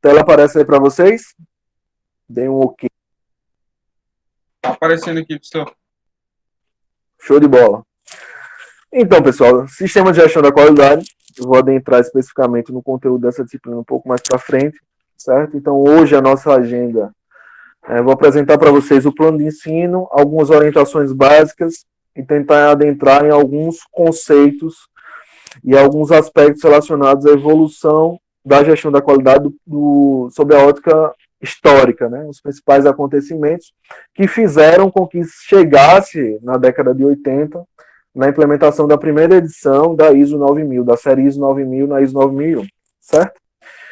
Tela aparece aí para vocês? Dê um ok. Tá aparecendo aqui, pessoal. Show de bola. Então, pessoal, sistema de gestão da qualidade. Eu vou adentrar especificamente no conteúdo dessa disciplina um pouco mais para frente, certo? Então, hoje a nossa agenda, vou apresentar para vocês o plano de ensino, algumas orientações básicas e tentar adentrar em alguns conceitos e alguns aspectos relacionados à evolução da gestão da qualidade sob a ótica histórica, né? Os principais acontecimentos que fizeram com que chegasse na década de 80 na implementação da primeira edição da ISO 9000, da série ISO 9000 na ISO 9001, certo?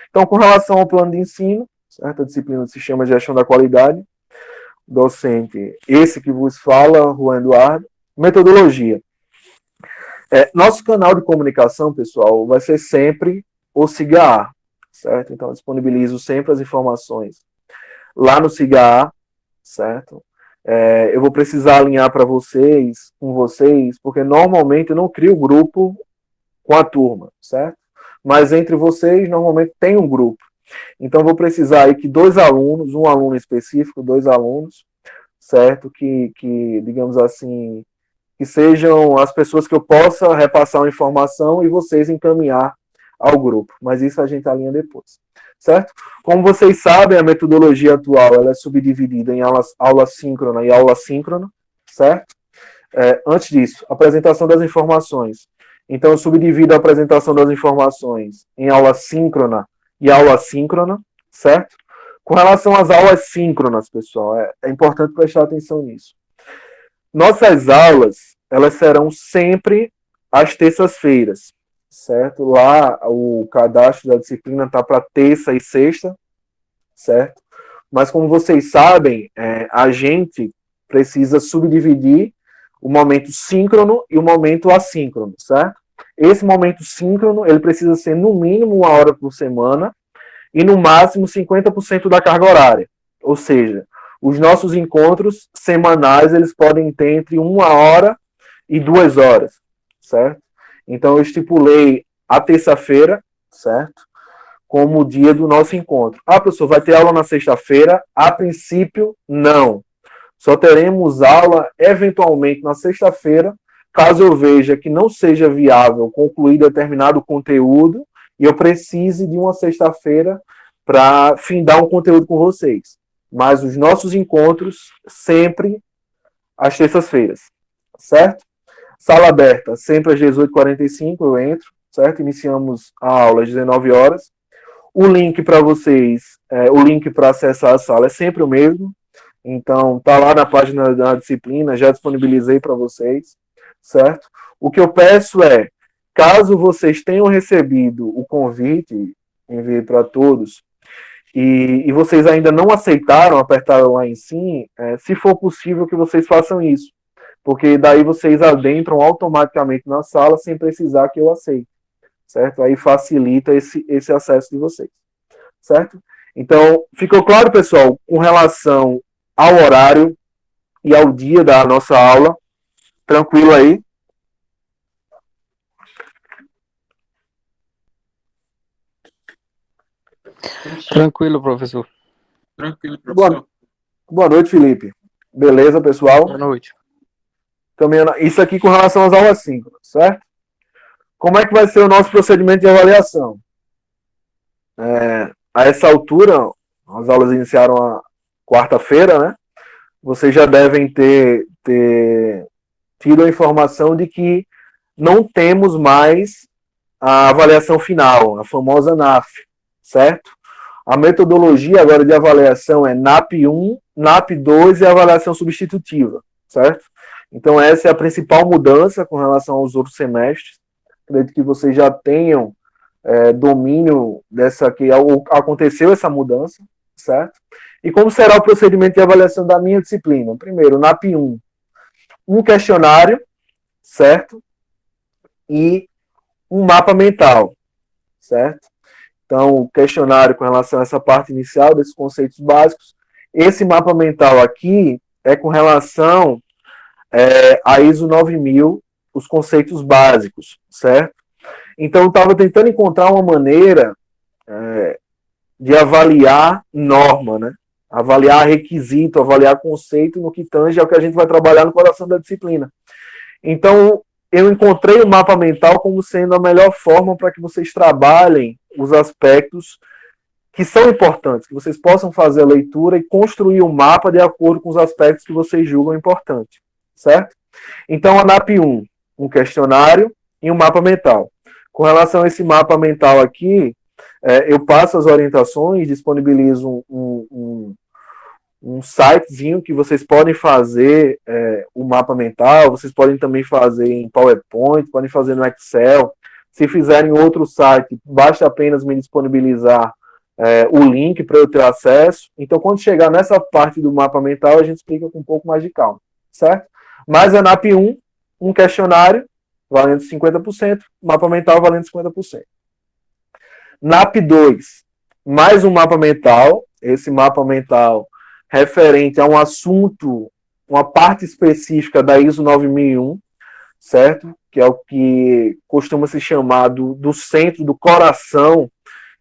Então, com relação ao plano de ensino, certo? A disciplina de Sistema de Gestão da Qualidade, docente, esse que vos fala, Juan Eduardo. Metodologia. Nosso canal de comunicação, pessoal, vai ser sempre o SIGA-A, certo? Então, eu disponibilizo sempre as informações lá no SIGA-A, certo? Eu vou precisar alinhar para vocês, com vocês, porque normalmente eu não crio grupo com a turma, certo? Mas entre vocês, normalmente tem um grupo. Então, eu vou precisar aí que 2 alunos, um aluno específico, 2 alunos, certo? Que digamos assim, que sejam as pessoas que eu possa repassar uma informação e vocês encaminhar ao grupo. Mas isso a gente alinha depois, certo? Como vocês sabem, a metodologia atual ela é subdividida em aula síncrona e aula assíncrona, certo? Antes disso, apresentação das informações. Então, eu subdivido a apresentação das informações em aula síncrona e aula assíncrona, certo? Com relação às aulas síncronas, pessoal, é importante prestar atenção nisso. Nossas aulas, elas serão sempre às terças-feiras, certo? Lá o cadastro da disciplina está para terça e sexta, certo? Mas como vocês sabem, a gente precisa subdividir o momento síncrono e o momento assíncrono, certo? Esse momento síncrono, ele precisa ser no mínimo 1 hora por semana e no máximo 50% da carga horária. Ou seja, os nossos encontros semanais, eles podem ter entre 1 hora e 2 horas, certo? Então, eu estipulei a terça-feira, certo? Como o dia do nosso encontro. Ah, professor, vai ter aula na sexta-feira? A princípio, não. Só teremos aula, eventualmente, na sexta-feira, caso eu veja que não seja viável concluir determinado conteúdo e eu precise de uma sexta-feira para findar um conteúdo com vocês. Mas os nossos encontros sempre às terças-feiras, certo? Sala aberta, sempre às 18h45 eu entro, certo? Iniciamos a aula às 19 horas. O link para vocês, o link para acessar a sala é sempre o mesmo. Então, tá lá na página da disciplina, já disponibilizei para vocês, certo? O que eu peço é, caso vocês tenham recebido o convite, enviei para todos, e vocês ainda não aceitaram, apertaram lá em sim, se for possível que vocês façam isso, porque daí vocês adentram automaticamente na sala sem precisar que eu aceite, certo? Aí facilita esse acesso de vocês, certo? Então, ficou claro, pessoal, com relação ao horário e ao dia da nossa aula? Tranquilo aí? Tranquilo, professor. Tranquilo, professor. Boa noite, Felipe. Beleza, pessoal? Boa noite. Isso aqui com relação às aulas síncronas, certo? Como é que vai ser o nosso procedimento de avaliação? A essa altura, as aulas iniciaram a quarta-feira, né? Vocês já devem ter tido a informação de que não temos mais a avaliação final, a famosa NAF, certo? A metodologia agora de avaliação é NAP1, NAP2 e avaliação substitutiva, certo? Então essa é a principal mudança com relação aos outros semestres. Acredito que vocês já tenham domínio dessa que aconteceu essa mudança, certo? E como será o procedimento de avaliação da minha disciplina? Primeiro, NAP1, um questionário, certo? E um mapa mental, certo? Então, o questionário com relação a essa parte inicial desses conceitos básicos. Esse mapa mental aqui é com relação a ISO 9000, os conceitos básicos, certo? Então, eu estava tentando encontrar uma maneira de avaliar norma, né? Avaliar requisito, avaliar conceito no que tange ao que a gente vai trabalhar no coração da disciplina. Então, eu encontrei o mapa mental como sendo a melhor forma para que vocês trabalhem os aspectos que são importantes, que vocês possam fazer a leitura e construir o mapa de acordo com os aspectos que vocês julgam importantes, certo? Então, a NAP1, um questionário e um mapa mental. Com relação a esse mapa mental aqui, eu passo as orientações, disponibilizo um sitezinho que vocês podem fazer o mapa mental, vocês podem também fazer em PowerPoint, podem fazer no Excel. Se fizerem outro site, basta apenas me disponibilizar o link para eu ter acesso. Então, quando chegar nessa parte do mapa mental, a gente explica com um pouco mais de calma, certo? Mas a NAP1, um questionário, valendo 50%, mapa mental valendo 50%. NAP2, mais um mapa mental, esse mapa mental referente a um assunto, uma parte específica da ISO 9001, certo? Que é o que costuma se chamar do centro, do coração,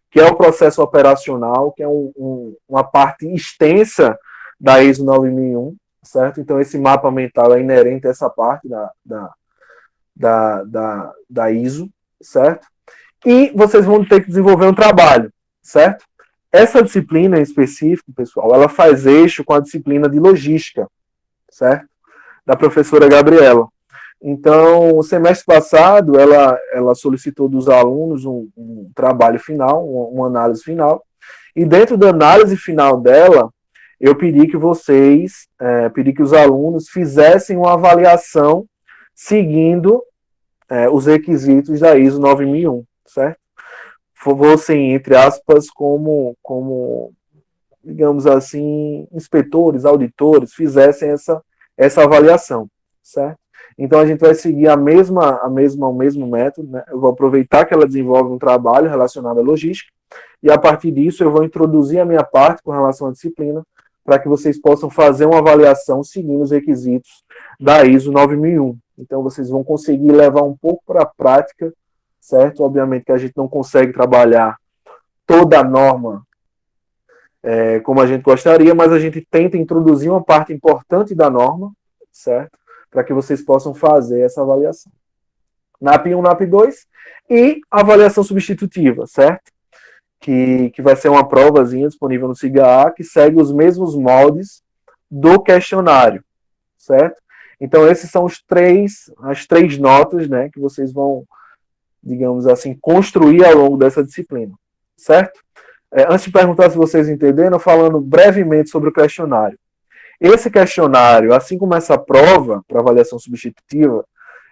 que é o processo operacional, que é uma parte extensa da ISO 9001, certo? Então, esse mapa mental é inerente a essa parte da ISO, certo? E vocês vão ter que desenvolver um trabalho, certo? Essa disciplina em específico, pessoal, ela faz eixo com a disciplina de logística, certo? Da professora Gabriela. Então, o semestre passado, ela solicitou dos alunos um trabalho final, uma análise final, e dentro da análise final dela, eu pedi que os alunos fizessem uma avaliação seguindo os requisitos da ISO 9001, certo? Fossem, entre aspas, como, digamos assim, inspetores, auditores, fizessem essa avaliação, certo? Então, a gente vai seguir o mesmo método, né? Eu vou aproveitar que ela desenvolve um trabalho relacionado à logística, e a partir disso eu vou introduzir a minha parte com relação à disciplina, para que vocês possam fazer uma avaliação seguindo os requisitos da ISO 9001. Então, vocês vão conseguir levar um pouco para a prática, certo? Obviamente que a gente não consegue trabalhar toda a norma como a gente gostaria, mas a gente tenta introduzir uma parte importante da norma, certo? Para que vocês possam fazer essa avaliação. NAP1, NAP2 e avaliação substitutiva, certo? Que vai ser uma provazinha disponível no SIGA-A que segue os mesmos moldes do questionário, certo? Então, esses são as três notas, né, que vocês vão, digamos assim, construir ao longo dessa disciplina, certo? Antes de perguntar se vocês entenderam, falando brevemente sobre o questionário. Esse questionário, assim como essa prova para avaliação substitutiva,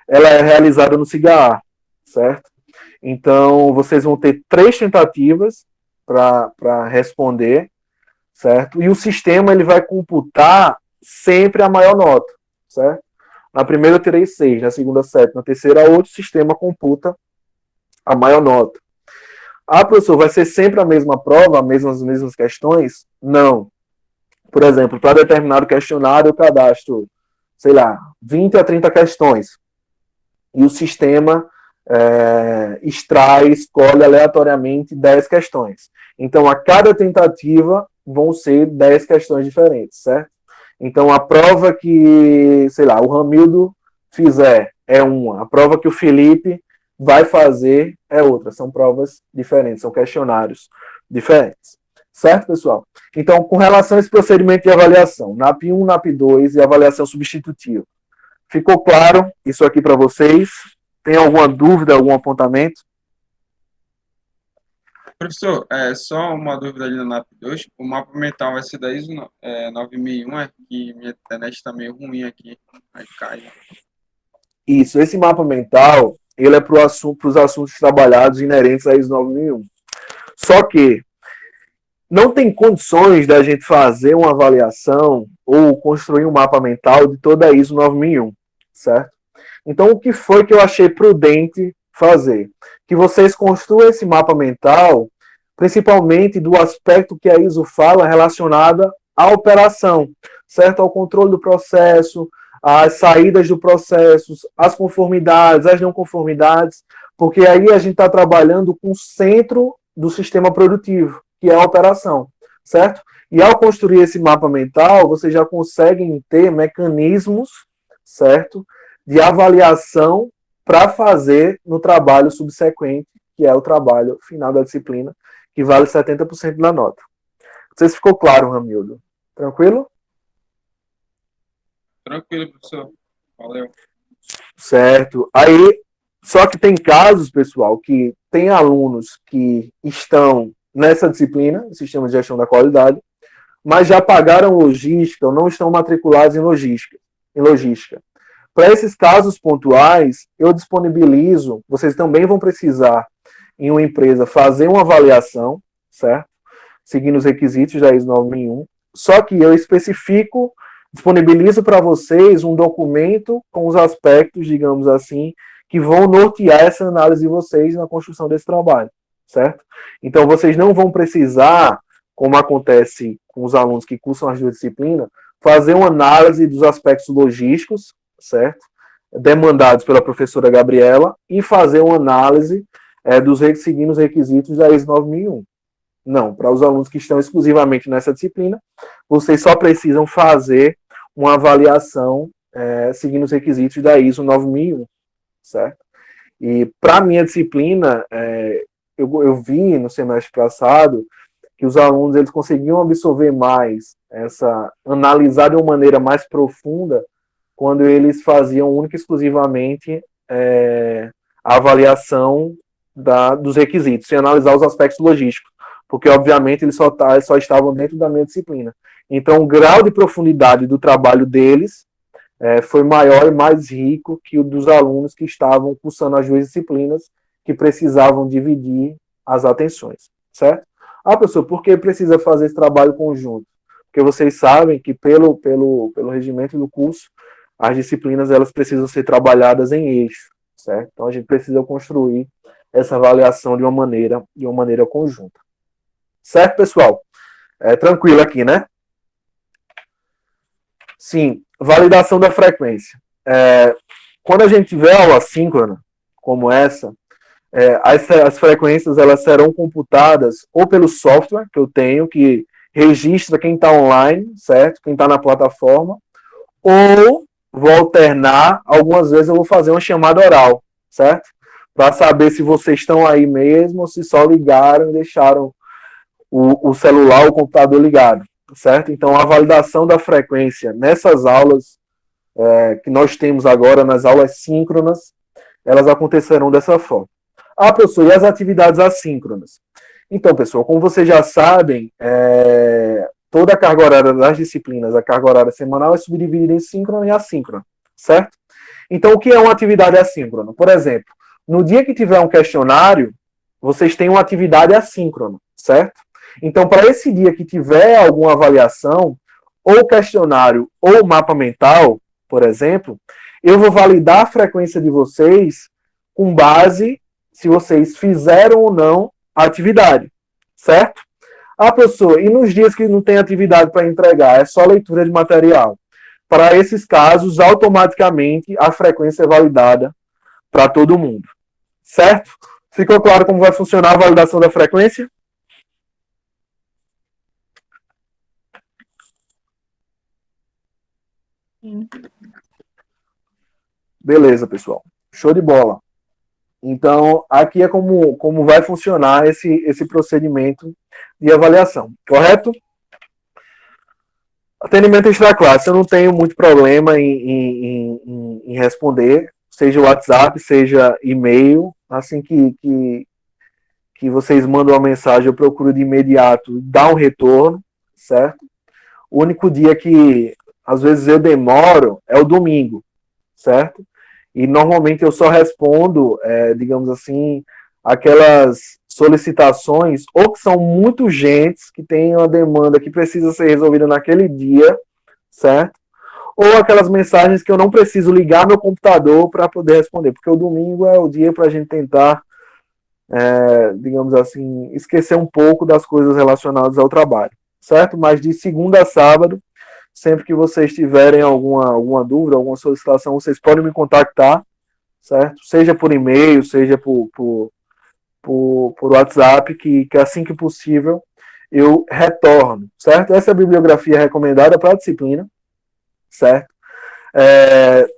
ela é realizada no SIGA-A, certo? Então, vocês vão ter 3 tentativas para responder, certo? E o sistema ele vai computar sempre a maior nota, certo? Na primeira eu terei 6, na segunda 7, na terceira 8, o sistema computa a maior nota. Ah, professor, vai ser sempre a mesma prova, as mesmas questões? Não. Por exemplo, para determinado questionário, eu cadastro, sei lá, 20 a 30 questões. E o sistema escolhe aleatoriamente 10 questões. Então, a cada tentativa vão ser 10 questões diferentes, certo? Então, a prova que, sei lá, o Ramildo fizer é uma. A prova que o Felipe vai fazer é outra. São provas diferentes, são questionários diferentes. Certo, pessoal? Então, com relação a esse procedimento de avaliação, NAP1, NAP2 e avaliação substitutiva. Ficou claro isso aqui para vocês? Tem alguma dúvida, algum apontamento? Professor, só uma dúvida ali no NAP2. O mapa mental vai ser da ISO 9001, que minha internet está meio ruim aqui. Aí cai. Isso, esse mapa mental, ele é para os assuntos trabalhados inerentes à ISO 9001. Só que não tem condições da gente fazer uma avaliação ou construir um mapa mental de toda a ISO 9001, certo? Então, o que foi que eu achei prudente fazer? Que vocês construam esse mapa mental, principalmente do aspecto que a ISO fala relacionada à operação, certo? Ao controle do processo, às saídas do processo, às conformidades, às não conformidades, porque aí a gente está trabalhando com o centro do sistema produtivo, que é a operação, certo? E ao construir esse mapa mental, vocês já conseguem ter mecanismos, certo, de avaliação para fazer no trabalho subsequente, que é o trabalho final da disciplina, que vale 70% da nota. Não sei se ficou claro, Ramildo. Tranquilo? Tranquilo, professor. Valeu. Certo. Aí, só que tem casos, pessoal, que tem alunos que estão nessa disciplina, Sistema de Gestão da Qualidade, mas já pagaram logística ou não estão matriculados em logística. Para esses casos pontuais, eu disponibilizo, vocês também vão precisar, em uma empresa, fazer uma avaliação, certo? Seguindo os requisitos da ISO 9001, só que eu especifico, disponibilizo para vocês um documento com os aspectos, digamos assim, que vão nortear essa análise de vocês na construção desse trabalho, certo? Então, vocês não vão precisar, como acontece com os alunos que cursam as duas disciplinas, fazer uma análise dos aspectos logísticos, certo? Demandados pela professora Gabriela, e fazer uma análise seguindo os requisitos da ISO 9001. Não, para os alunos que estão exclusivamente nessa disciplina, vocês só precisam fazer uma avaliação seguindo os requisitos da ISO 9001, certo? E para a minha disciplina, eu vi no semestre passado que os alunos eles conseguiam absorver mais, analisar de uma maneira mais profunda, quando eles faziam única e exclusivamente a avaliação dos requisitos, sem analisar os aspectos logísticos, porque, obviamente, eles só estavam dentro da minha disciplina. Então, o grau de profundidade do trabalho deles foi maior e mais rico que o dos alunos que estavam cursando as duas disciplinas, que precisavam dividir as atenções, certo? Ah, professor, por que precisa fazer esse trabalho conjunto? Porque vocês sabem que, pelo regimento do curso, as disciplinas elas precisam ser trabalhadas em eixo, certo? Então, a gente precisa construir essa avaliação de uma maneira conjunta. Certo, pessoal? Tranquilo aqui, né? Sim, validação da frequência. Quando a gente tiver aula assíncrona, como essa, as frequências elas serão computadas ou pelo software que eu tenho, que registra quem está online, certo? Quem está na plataforma, ou vou alternar, algumas vezes eu vou fazer uma chamada oral, certo? Para saber se vocês estão aí mesmo ou se só ligaram e deixaram o celular, o computador ligado, certo? Então, a validação da frequência nessas aulas que nós temos agora, nas aulas síncronas, elas acontecerão dessa forma. Ah, professor, e as atividades assíncronas? Então, pessoal, como vocês já sabem, toda a carga horária das disciplinas, a carga horária semanal é subdividida em síncrona e assíncrona, certo? Então, o que é uma atividade assíncrona? Por exemplo, no dia que tiver um questionário, vocês têm uma atividade assíncrona, certo? Então, para esse dia que tiver alguma avaliação, ou questionário, ou mapa mental, por exemplo, eu vou validar a frequência de vocês com base se vocês fizeram ou não a atividade, certo? Ah, professor, e nos dias que não tem atividade para entregar, é só leitura de material? Para esses casos, automaticamente a frequência é validada para todo mundo, certo? Ficou claro como vai funcionar a validação da frequência? Beleza, pessoal. Show de bola. Então, aqui é como vai funcionar esse procedimento de avaliação, correto? Atendimento extra-classe, eu não tenho muito problema em responder, seja WhatsApp, seja e-mail, assim que vocês mandam uma mensagem, eu procuro de imediato dar um retorno, certo? O único dia que, às vezes, eu demoro é o domingo, certo? E normalmente eu só respondo, digamos assim, aquelas solicitações, ou que são muito urgentes, que tem uma demanda que precisa ser resolvida naquele dia, certo? Ou aquelas mensagens que eu não preciso ligar meu computador para poder responder, porque o domingo é o dia para a gente tentar, digamos assim, esquecer um pouco das coisas relacionadas ao trabalho, certo? Mas de segunda a sábado, sempre que vocês tiverem alguma dúvida, alguma solicitação, vocês podem me contactar, certo? Seja por e-mail, seja por WhatsApp, que assim que possível eu retorno, certo? Essa é a bibliografia recomendada para a disciplina, certo?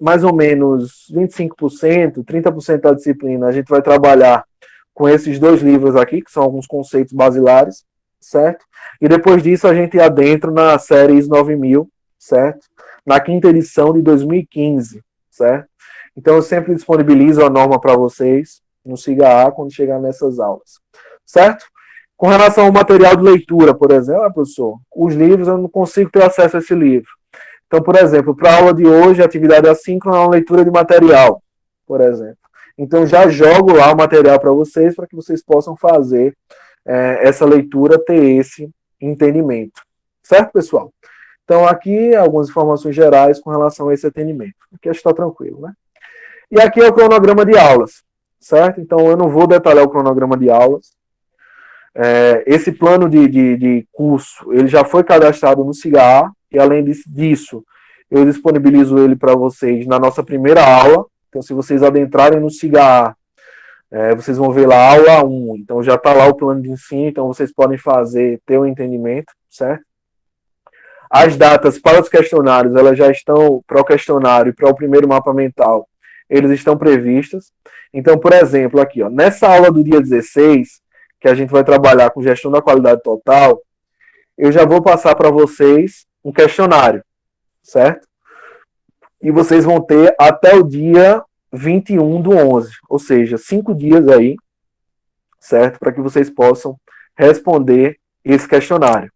Mais ou menos 25%, 30% da disciplina a gente vai trabalhar com esses dois livros aqui, que são alguns conceitos basilares, certo? E depois disso a gente adentra na série ISO 9000, certo? Na quinta edição de 2015, certo? Então eu sempre disponibilizo a norma para vocês no SIGA-A quando chegar nessas aulas, certo? Com relação ao material de leitura, por exemplo, professor, os livros eu não consigo ter acesso a esse livro. Então, por exemplo, para a aula de hoje, a atividade assíncrona é uma leitura de material, por exemplo. Então, já jogo lá o material para vocês, para que vocês possam fazer essa leitura, ter esse entendimento. Certo, pessoal? Então, aqui, algumas informações gerais com relação a esse atendimento. Aqui está tranquilo, né? E aqui é o cronograma de aulas, certo? Então, eu não vou detalhar o cronograma de aulas. Esse plano de curso, ele já foi cadastrado no SIGA-A, e além disso, eu disponibilizo ele para vocês na nossa primeira aula. Então, se vocês adentrarem no SIGA-A, vocês vão ver lá a aula 1. Então, já está lá o plano de ensino, então vocês podem ter um entendimento, certo? As datas para os questionários, elas já estão, para o questionário e para o primeiro mapa mental, eles estão previstas. Então, por exemplo, aqui, ó, nessa aula do dia 16, que a gente vai trabalhar com gestão da qualidade total, eu já vou passar para vocês um questionário, certo? E vocês vão ter até o dia 21/11, ou seja, 5 dias aí, certo? Para que vocês possam responder esse questionário.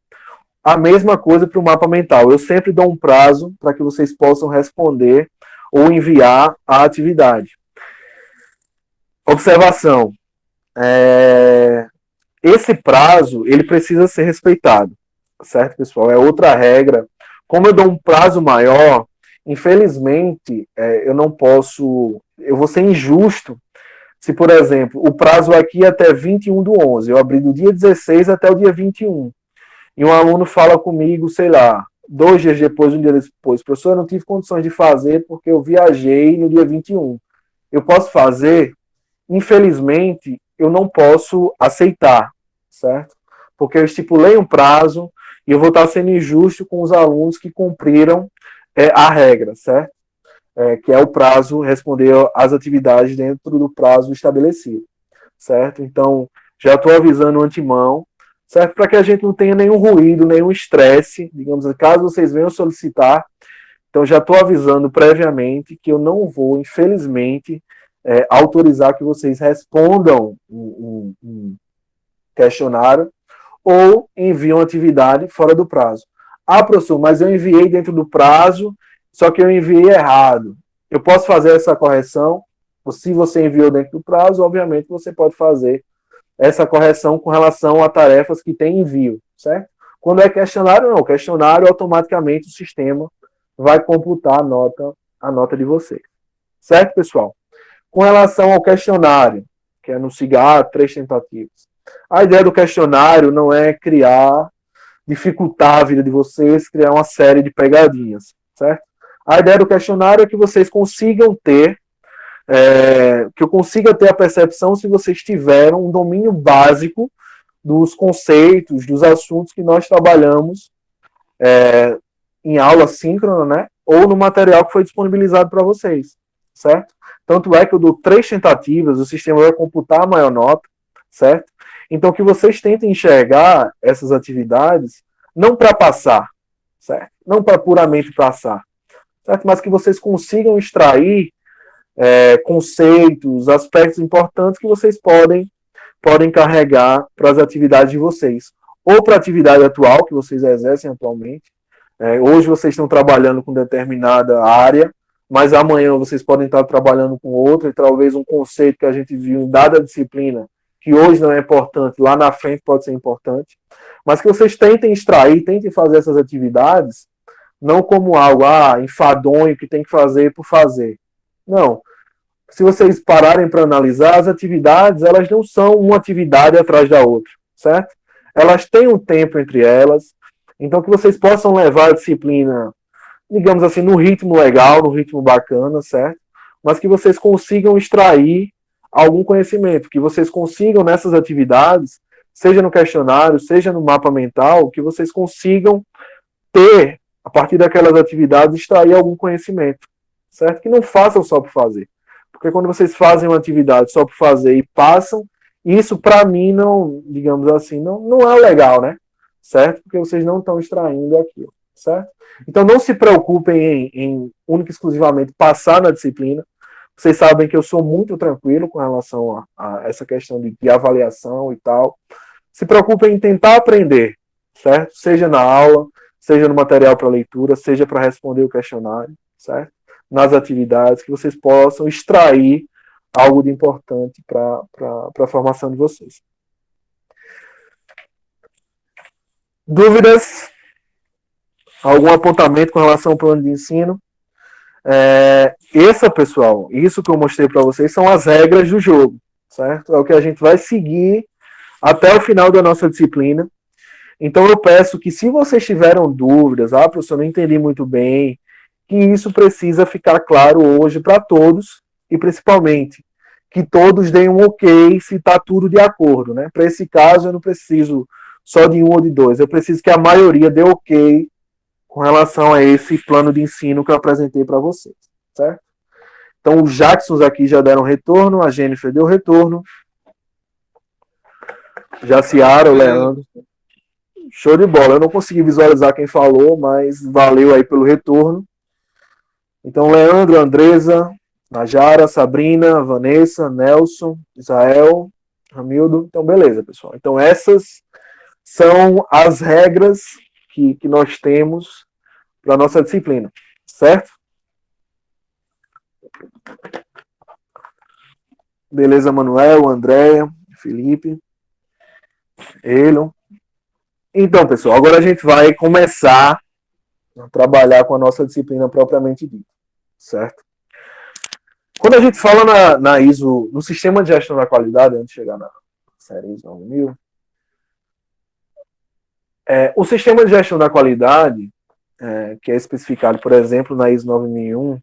A mesma coisa para o mapa mental. Eu sempre dou um prazo para que vocês possam responder ou enviar a atividade. Observação. Esse prazo, ele precisa ser respeitado. Certo, pessoal? É outra regra. Como eu dou um prazo maior, infelizmente, eu não posso... Eu vou ser injusto se, por exemplo, o prazo aqui é até 21/11, eu abri do dia 16 até o dia 21. E um aluno fala comigo, sei lá, 2 dias depois, um dia depois, professor, eu não tive condições de fazer porque eu viajei no dia 21. Eu posso fazer? Infelizmente, eu não posso aceitar, certo? Porque eu estipulei um prazo e eu vou estar sendo injusto com os alunos que cumpriram a regra, certo? Que é o prazo, responder às atividades dentro do prazo estabelecido, certo? Então, já estou avisando antemão, certo? Para que a gente não tenha nenhum ruído, nenhum estresse, digamos assim, caso vocês venham solicitar, então já estou avisando previamente que eu não vou, infelizmente, autorizar que vocês respondam um questionário ou enviam atividade fora do prazo. Ah, professor, mas eu enviei dentro do prazo, só que eu enviei errado. Eu posso fazer essa correção? Se você enviou dentro do prazo, obviamente você pode fazer essa correção com relação a tarefas que tem envio, certo? Quando é questionário, não. Questionário, automaticamente o sistema vai computar a nota de vocês. Certo, pessoal? Com relação ao questionário, que é no SIGA-A, 3 tentativas. A ideia do questionário não é dificultar a vida de vocês, criar uma série de pegadinhas, certo? A ideia do questionário é que vocês consigam ter, que eu consiga ter a percepção se vocês tiveram um domínio básico dos conceitos, dos assuntos que nós trabalhamos em aula síncrona, né? Ou no material que foi disponibilizado para vocês, certo? Tanto é que eu dou 3 tentativas, o sistema vai computar a maior nota, certo? Então, que vocês tentem enxergar essas atividades não para passar, certo? Não para puramente passar, certo? Mas que vocês consigam extrair conceitos, aspectos importantes que vocês podem carregar para as atividades de vocês. Ou para a atividade atual, que vocês exercem atualmente. Hoje vocês estão trabalhando com determinada área, mas amanhã vocês podem estar trabalhando com outra, e talvez um conceito que a gente viu em dada disciplina, que hoje não é importante, lá na frente pode ser importante, mas que vocês tentem extrair, tentem fazer essas atividades, não como algo enfadonho, que tem que fazer por fazer. Não. Se vocês pararem para analisar, as atividades, elas não são uma atividade atrás da outra, certo? Elas têm um tempo entre elas, então que vocês possam levar a disciplina, digamos assim, no ritmo legal, no ritmo bacana, certo? Mas que vocês consigam extrair algum conhecimento, que vocês consigam nessas atividades seja no questionário, seja no mapa mental, que vocês consigam ter, a partir daquelas atividades, extrair algum conhecimento, certo? Que não façam só por fazer. Porque quando vocês fazem uma atividade só por fazer e passam, isso para mim não, digamos assim, não é legal, né? Certo? Porque vocês não estão extraindo aquilo, certo? Então não se preocupem em única e exclusivamente passar na disciplina. Vocês sabem que eu sou muito tranquilo com relação a essa questão de avaliação e tal. Se preocupem em tentar aprender, certo? Seja na aula, seja no material para leitura, seja para responder o questionário, certo? Nas atividades, que vocês possam extrair algo de importante para a formação de vocês. Dúvidas? Algum apontamento com relação ao plano de ensino? Pessoal, isso que eu mostrei para vocês são as regras do jogo, certo? É o que a gente vai seguir até o final da nossa disciplina. Então eu peço que, se vocês tiveram dúvidas, professor, não entendi muito bem, que isso precisa ficar claro hoje para todos, e principalmente que todos deem um ok se está tudo de acordo, né? Para esse caso eu não preciso só de um ou de dois, eu preciso que a maioria dê ok com relação a esse plano de ensino que eu apresentei para vocês, certo? Então os Jacksons aqui já deram retorno, a Jennifer deu retorno, Jaciara, o Leandro. Show de bola. Eu não consegui visualizar quem falou, mas valeu aí pelo retorno. Então, Leandro, Andresa, Najara, Sabrina, Vanessa, Nelson, Israel, Ramildo. Então, beleza, pessoal. Então, essas são as regras que nós temos para a nossa disciplina, certo? Beleza, Manuel, Andréia, Felipe, Elon. Então, pessoal, agora a gente vai começar a trabalhar com a nossa disciplina propriamente dita, certo? Quando a gente fala na ISO, no sistema de gestão da qualidade, antes de chegar na série ISO 9000, o sistema de gestão da qualidade, que é especificado, por exemplo, na ISO 9001,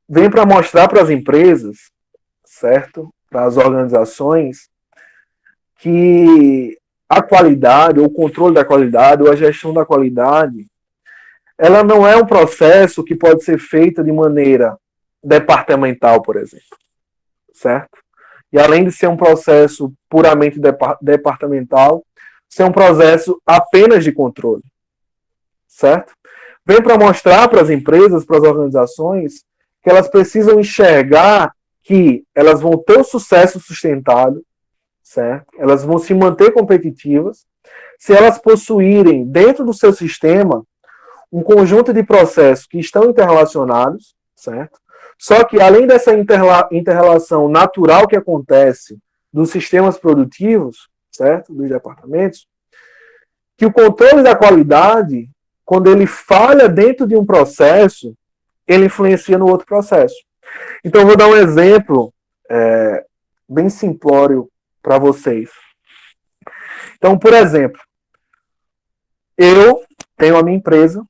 vem para mostrar para as empresas, certo? Para as organizações, que a qualidade, ou o controle da qualidade, ou a gestão da qualidade, ela não é um processo que pode ser feito de maneira departamental, por exemplo, certo? E além de ser um processo puramente departamental, ser um processo apenas de controle, certo? Vem para mostrar para as empresas, para as organizações, que elas precisam enxergar que elas vão ter o sucesso sustentado, certo? Elas vão se manter competitivas se elas possuírem dentro do seu sistema um conjunto de processos que estão interrelacionados, certo? Só que além dessa interrelação natural que acontece dos sistemas produtivos, certo? Dos departamentos, que o controle da qualidade, quando ele falha dentro de um processo, ele influencia no outro processo. Então eu vou dar um exemplo bem simplório para vocês. Então, por exemplo, eu tenho a minha empresa,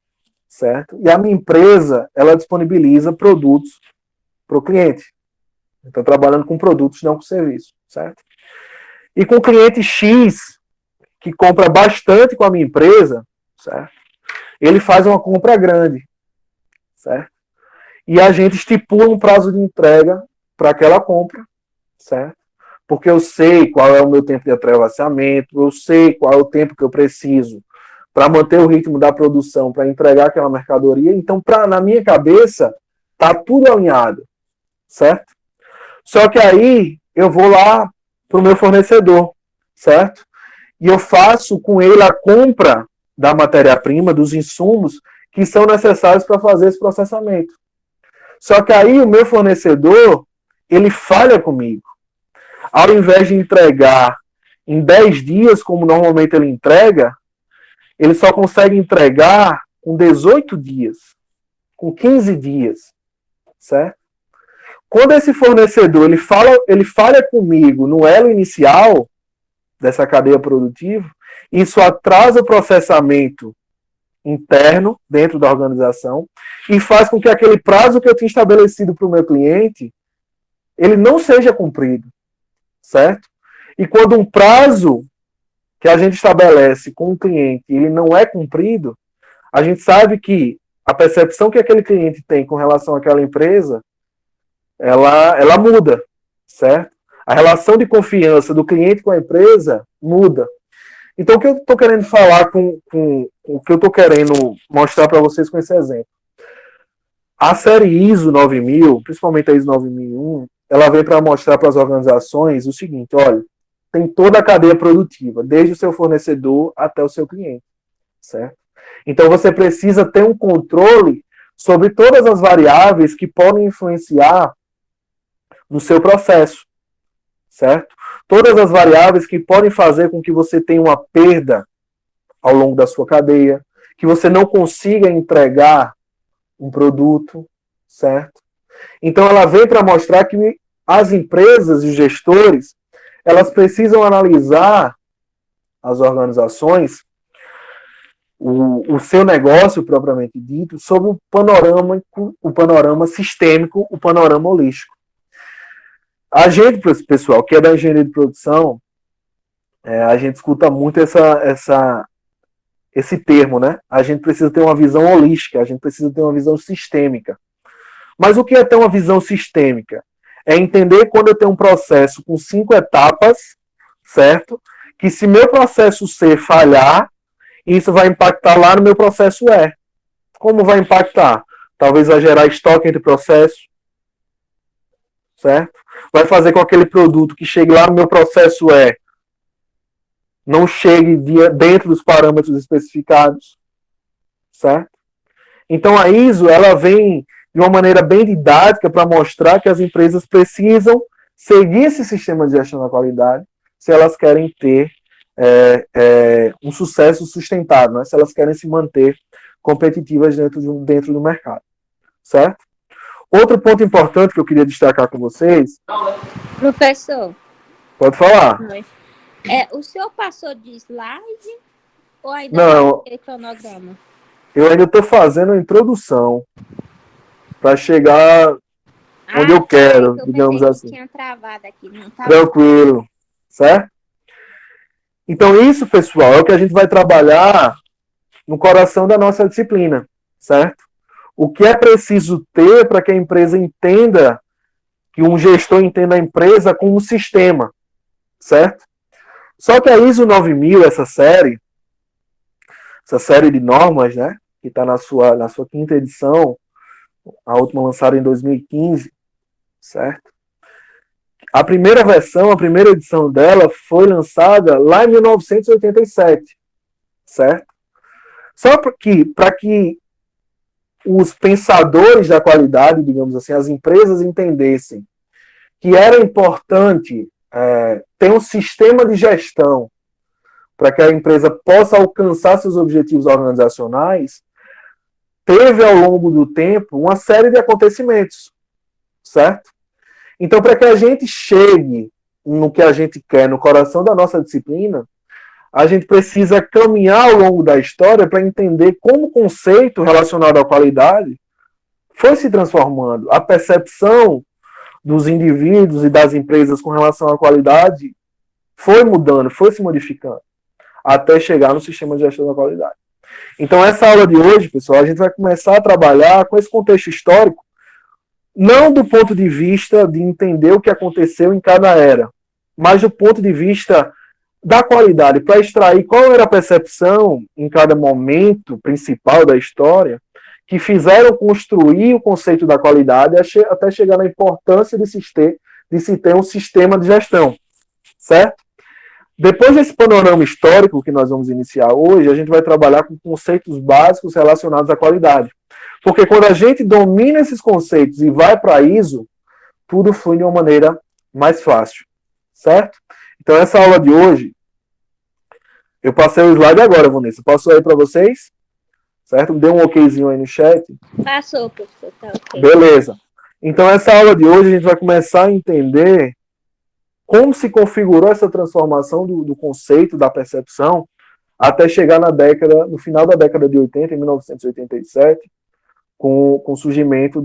certo? E a minha empresa, ela disponibiliza produtos para o cliente. Estou trabalhando com produtos, não com serviço, certo? E com o cliente X, que compra bastante com a minha empresa, certo? Ele faz uma compra grande, certo? E a gente estipula um prazo de entrega para aquela compra, certo? Porque eu sei qual é o meu tempo de atravessamento, eu sei qual é o tempo que eu preciso para manter o ritmo da produção, para entregar aquela mercadoria. Então, na minha cabeça, tá tudo alinhado, certo? Só que aí eu vou lá para o meu fornecedor, certo? E eu faço com ele a compra da matéria-prima, dos insumos que são necessários para fazer esse processamento. Só que aí o meu fornecedor, ele falha comigo. Ao invés de entregar em 10 dias, como normalmente ele entrega, ele só consegue entregar com 18 dias, com 15 dias, certo? Quando esse fornecedor ele falha comigo no elo inicial dessa cadeia produtiva, isso atrasa o processamento interno dentro da organização e faz com que aquele prazo que eu tinha estabelecido para o meu cliente, ele não seja cumprido, certo? E quando um prazo que a gente estabelece com o cliente ele não é cumprido, a gente sabe que a percepção que aquele cliente tem com relação àquela empresa, ela muda, certo? A relação de confiança do cliente com a empresa muda. Então, o que eu estou querendo falar o que eu estou querendo mostrar para vocês com esse exemplo? A série ISO 9000, principalmente a ISO 9001, ela vem para mostrar para as organizações o seguinte: olha, tem toda a cadeia produtiva, desde o seu fornecedor até o seu cliente, certo? Então, você precisa ter um controle sobre todas as variáveis que podem influenciar no seu processo, certo? Todas as variáveis que podem fazer com que você tenha uma perda ao longo da sua cadeia, que você não consiga entregar um produto, certo? Então ela vem para mostrar que as empresas e os gestores, elas precisam analisar as organizações, o seu negócio propriamente dito, sob o panorama sistêmico, o panorama holístico. A gente, pessoal, que é da engenharia de produção, a gente escuta muito esse termo, né? A gente precisa ter uma visão holística, a gente precisa ter uma visão sistêmica. Mas o que é ter uma visão sistêmica? É entender quando eu tenho um processo com 5 etapas, certo? Que se meu processo C falhar, isso vai impactar lá no meu processo E. Como vai impactar? Talvez vai gerar estoque entre processos, certo? Vai fazer com que aquele produto que chegue lá no meu processo E não chegue dentro dos parâmetros especificados, certo? Então a ISO ela vem de uma maneira bem didática para mostrar que as empresas precisam seguir esse sistema de gestão da qualidade se elas querem ter um sucesso sustentado, né? Se elas querem se manter competitivas dentro do mercado, certo? Outro ponto importante que eu queria destacar com vocês... Professor. Pode falar. O senhor passou de slide ou ainda não tem cronograma? Eu ainda estou fazendo a introdução para chegar onde eu quero, digamos assim. Tinha travado aqui, não tá? Tranquilo, certo? Então isso, pessoal, é o que a gente vai trabalhar no coração da nossa disciplina, certo? O que é preciso ter para que a empresa entenda, que um gestor entenda a empresa como um sistema, certo? Só que a ISO 9000, essa série de normas, né, que está na sua 5ª edição, a última lançada em 2015, certo? A primeira versão, a primeira edição dela foi lançada lá em 1987, certo? Só para que os pensadores da qualidade, digamos assim, as empresas entendessem que era importante ter um sistema de gestão para que a empresa possa alcançar seus objetivos organizacionais, teve ao longo do tempo uma série de acontecimentos, certo? Então, para que a gente chegue no que a gente quer, no coração da nossa disciplina, a gente precisa caminhar ao longo da história para entender como o conceito relacionado à qualidade foi se transformando. A percepção dos indivíduos e das empresas com relação à qualidade foi mudando, foi se modificando, até chegar no sistema de gestão da qualidade. Então, essa aula de hoje, pessoal, a gente vai começar a trabalhar com esse contexto histórico, não do ponto de vista de entender o que aconteceu em cada era, mas do ponto de vista da qualidade, para extrair qual era a percepção em cada momento principal da história que fizeram construir o conceito da qualidade até chegar na importância de se ter um sistema de gestão, certo? Depois desse panorama histórico que nós vamos iniciar hoje, a gente vai trabalhar com conceitos básicos relacionados à qualidade. Porque quando a gente domina esses conceitos e vai para a ISO, tudo flui de uma maneira mais fácil, certo? Então, essa aula de hoje, eu passei o slide agora, Vanessa. Passou aí para vocês? Certo? Dê um okzinho aí no chat. Passou, professor. Tá ok. Beleza. Então, essa aula de hoje, a gente vai começar a entender como se configurou essa transformação do conceito, da percepção, até chegar no final da década de 80, em 1987, com o surgimento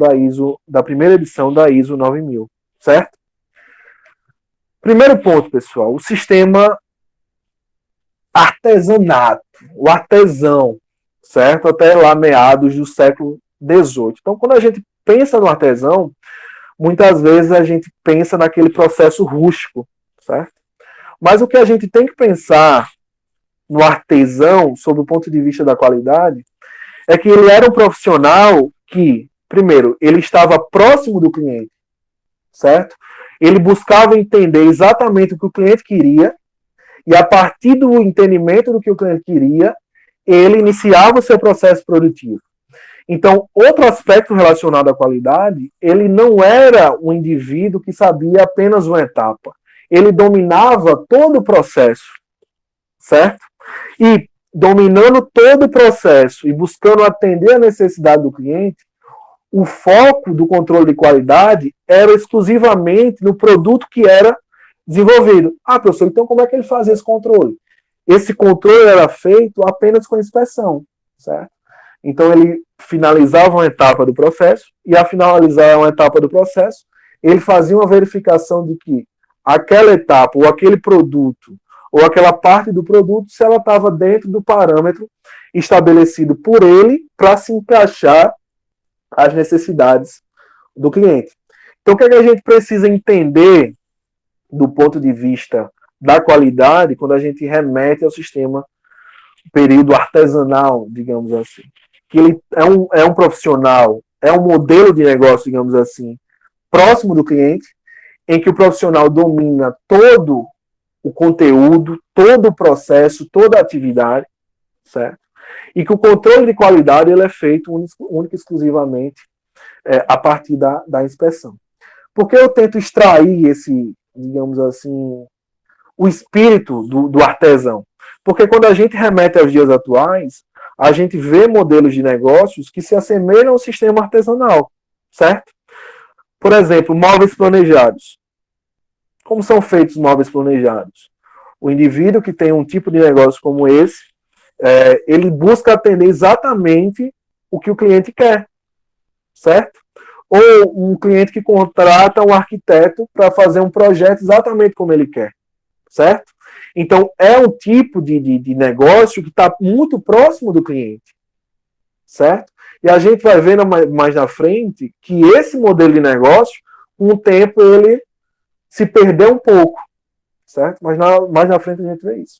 da primeira edição da ISO 9000, certo? Primeiro ponto, pessoal, o sistema artesanato, o artesão, certo? Até lá meados do século XVIII. Então, quando a gente pensa no artesão, muitas vezes a gente pensa naquele processo rústico, certo? Mas o que a gente tem que pensar no artesão, sob o ponto de vista da qualidade, é que ele era um profissional que, primeiro, ele estava próximo do cliente, certo? Ele buscava entender exatamente o que o cliente queria, e a partir do entendimento do que o cliente queria, ele iniciava o seu processo produtivo. Então, outro aspecto relacionado à qualidade, ele não era um indivíduo que sabia apenas uma etapa. Ele dominava todo o processo, certo? E dominando todo o processo e buscando atender a necessidade do cliente, o foco do controle de qualidade era exclusivamente no produto que era desenvolvido. Ah, professor, então como é que ele fazia esse controle? Esse controle era feito apenas com inspeção, certo? Então ele finalizava uma etapa do processo e, ao finalizar uma etapa do processo, ele fazia uma verificação de que aquela etapa ou aquele produto ou aquela parte do produto, se ela estava dentro do parâmetro estabelecido por ele para se encaixar às necessidades do cliente. Então, o que é que a gente precisa entender do ponto de vista da qualidade quando a gente remete ao sistema período artesanal, digamos assim? Que ele é um profissional, é um modelo de negócio, digamos assim, próximo do cliente, em que o profissional domina todo o conteúdo, todo o processo, toda a atividade, certo? E que o controle de qualidade ele é feito única e exclusivamente a partir da inspeção. Por que eu tento extrair esse, digamos assim, o espírito do artesão? Porque quando a gente remete aos dias atuais, a gente vê modelos de negócios que se assemelham ao sistema artesanal, certo? Por exemplo, móveis planejados. Como são feitos móveis planejados? O indivíduo que tem um tipo de negócio como esse, ele busca atender exatamente o que o cliente quer, certo? Ou um cliente que contrata um arquiteto para fazer um projeto exatamente como ele quer, certo? Então, é um tipo de negócio que está muito próximo do cliente, certo? E a gente vai ver mais na frente que esse modelo de negócio, com o tempo, ele se perdeu um pouco, certo? Mas mais na frente a gente vê isso.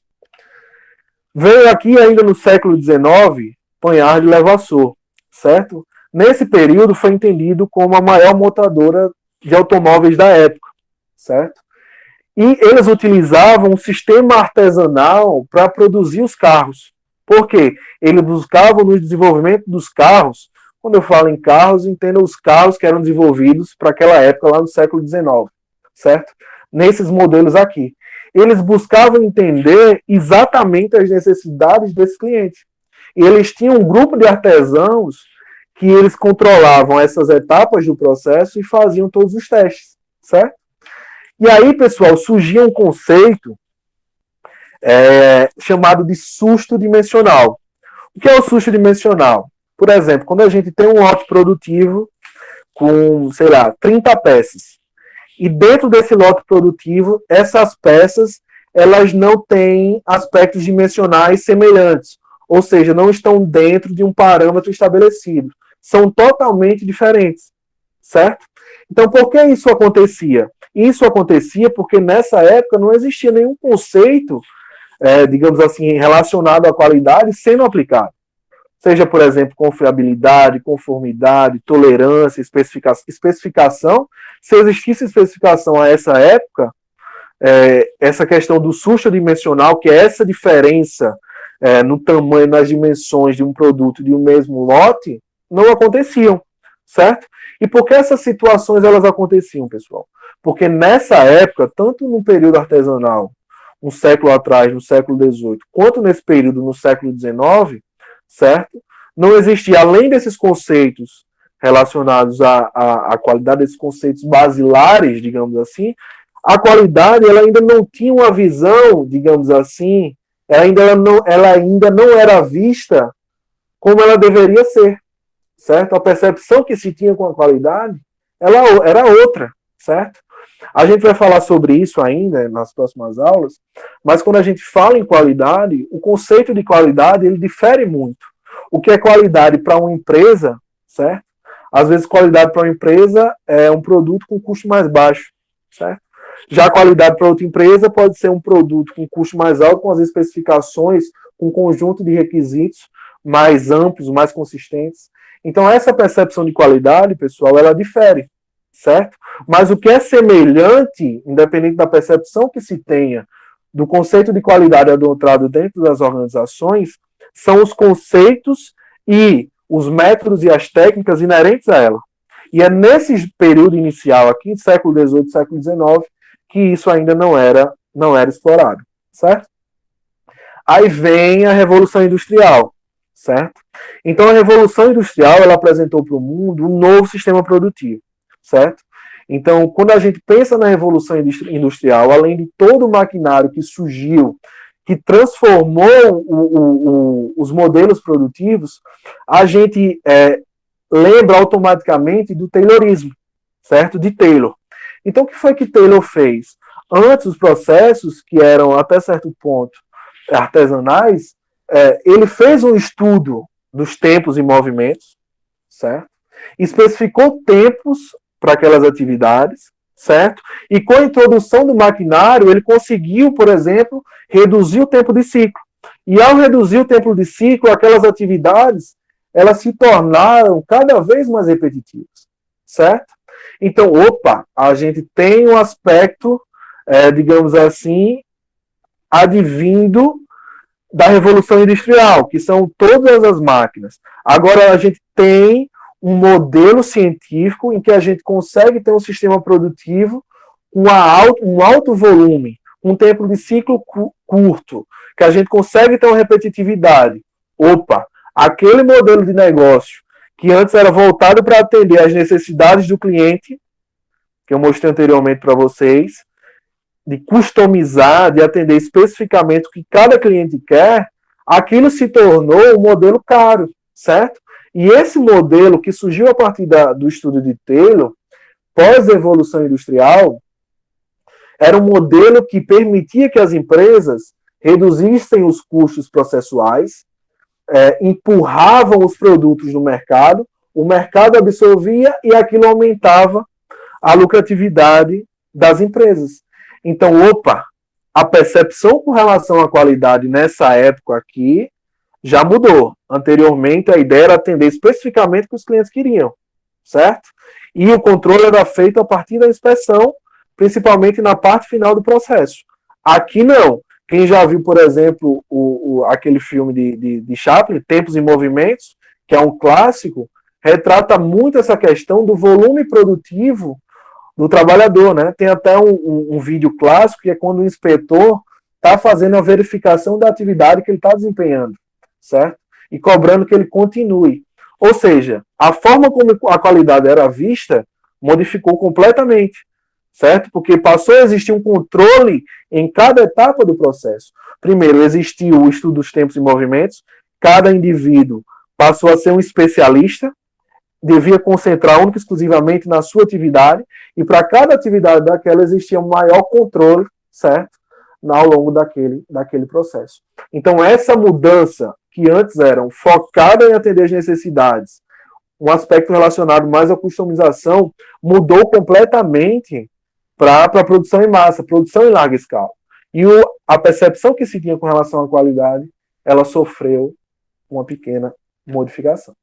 Veio aqui ainda no século XIX, Panhard e Levasseur, certo? Nesse período foi entendido como a maior montadora de automóveis da época, certo? E eles utilizavam um sistema artesanal para produzir os carros. Por quê? Eles buscavam no desenvolvimento dos carros, quando eu falo em carros, entenda os carros que eram desenvolvidos para aquela época, lá no século XIX, certo? Nesses modelos aqui. Eles buscavam entender exatamente as necessidades desse cliente. E eles tinham um grupo de artesãos que eles controlavam essas etapas do processo e faziam todos os testes, certo? E aí, pessoal, surgia um conceito chamado de susto dimensional. O que é o susto dimensional? Por exemplo, quando a gente tem um lote produtivo com, sei lá, 30 peças, e dentro desse lote produtivo, essas peças, elas não têm aspectos dimensionais semelhantes, ou seja, não estão dentro de um parâmetro estabelecido. São totalmente diferentes, certo? Então, por que isso acontecia? Isso acontecia porque nessa época não existia nenhum conceito, digamos assim, relacionado à qualidade sendo aplicado. Seja, por exemplo, confiabilidade, conformidade, tolerância, especificação. Se existisse especificação a essa época, essa questão do susto dimensional, que é essa diferença no tamanho, nas dimensões de um produto de um mesmo lote, não aconteciam, certo? E por que essas situações elas aconteciam, pessoal? Porque nessa época, tanto no período artesanal, um século atrás, no século XVIII, quanto nesse período, no século XIX, certo? Não existia, além desses conceitos relacionados à qualidade, desses conceitos basilares, digamos assim, a qualidade ela ainda não tinha uma visão, digamos assim, ela ainda não era vista como ela deveria ser, certo? A percepção que se tinha com a qualidade ela era outra, certo? A gente vai falar sobre isso ainda nas próximas aulas, mas quando a gente fala em qualidade, o conceito de qualidade ele difere muito. O que é qualidade para uma empresa, certo? Às vezes qualidade para uma empresa é um produto com custo mais baixo, certo? Já a qualidade para outra empresa pode ser um produto com custo mais alto, com as especificações, com um conjunto de requisitos mais amplos, mais consistentes. Então, essa percepção de qualidade, pessoal, ela difere, certo? Mas o que é semelhante, independente da percepção que se tenha do conceito de qualidade adotado dentro das organizações, são os conceitos e os métodos e as técnicas inerentes a ela. E é nesse período inicial aqui, século XVIII, século XIX, que isso ainda não era explorado, certo? Aí vem a Revolução Industrial, certo? Então a Revolução Industrial ela apresentou para o mundo um novo sistema produtivo, certo? Então, quando a gente pensa na Revolução Industrial, além de todo o maquinário que surgiu, que transformou os modelos produtivos, a gente lembra automaticamente do Taylorismo, certo? De Taylor. Então, o que foi que Taylor fez? Antes, os processos, que eram até certo ponto artesanais, ele fez um estudo dos tempos e movimentos, certo? Especificou tempos para aquelas atividades, certo? E com a introdução do maquinário, ele conseguiu, por exemplo, reduzir o tempo de ciclo. E ao reduzir o tempo de ciclo, aquelas atividades, elas se tornaram cada vez mais repetitivas, certo? Então, a gente tem um aspecto, digamos assim, advindo da Revolução Industrial, que são todas as máquinas. Agora, a gente tem um modelo científico em que a gente consegue ter um sistema produtivo com um alto volume, um tempo de ciclo curto, que a gente consegue ter uma repetitividade. Aquele modelo de negócio que antes era voltado para atender às necessidades do cliente, que eu mostrei anteriormente para vocês, de customizar, de atender especificamente o que cada cliente quer, aquilo se tornou um modelo caro, certo? E esse modelo que surgiu a partir do estudo de Taylor, pós-evolução industrial, era um modelo que permitia que as empresas reduzissem os custos processuais, empurravam os produtos no mercado, o mercado absorvia e aquilo aumentava a lucratividade das empresas. Então, a percepção com relação à qualidade nessa época aqui já mudou. Anteriormente, a ideia era atender especificamente o que os clientes queriam, certo? E o controle era feito a partir da inspeção, principalmente na parte final do processo. Aqui não. Quem já viu, por exemplo, aquele filme de Chaplin, Tempos e Movimentos, que é um clássico, retrata muito essa questão do volume produtivo do trabalhador, né? Tem até um vídeo clássico que é quando o inspetor está fazendo a verificação da atividade que ele está desempenhando, certo? E cobrando que ele continue. Ou seja, a forma como a qualidade era vista modificou completamente, certo? Porque passou a existir um controle em cada etapa do processo. Primeiro, existiu o estudo dos tempos e movimentos, cada indivíduo passou a ser um especialista, devia concentrar única e exclusivamente na sua atividade, e para cada atividade daquela existia um maior controle, certo? Ao longo daquele processo. Então, essa mudança, que antes eram focada em atender as necessidades, um aspecto relacionado mais à customização, mudou completamente para a produção em massa, produção em larga escala. E a percepção que se tinha com relação à qualidade, ela sofreu uma pequena modificação,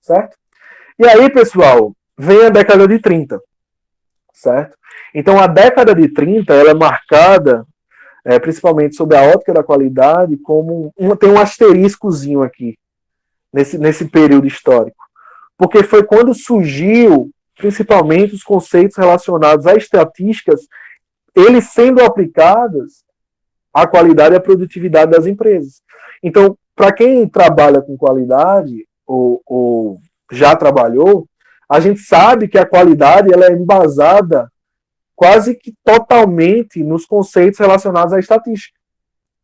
certo? E aí, pessoal, vem a década de 30, certo? Então, a década de 30, ela é marcada, principalmente sob a ótica da qualidade, como tem um asteriscozinho aqui, nesse período histórico. Porque foi quando surgiu, principalmente, os conceitos relacionados a estatísticas, eles sendo aplicados à qualidade e à produtividade das empresas. Então, para quem trabalha com qualidade, ou já trabalhou, a gente sabe que a qualidade ela é embasada quase que totalmente nos conceitos relacionados à estatística,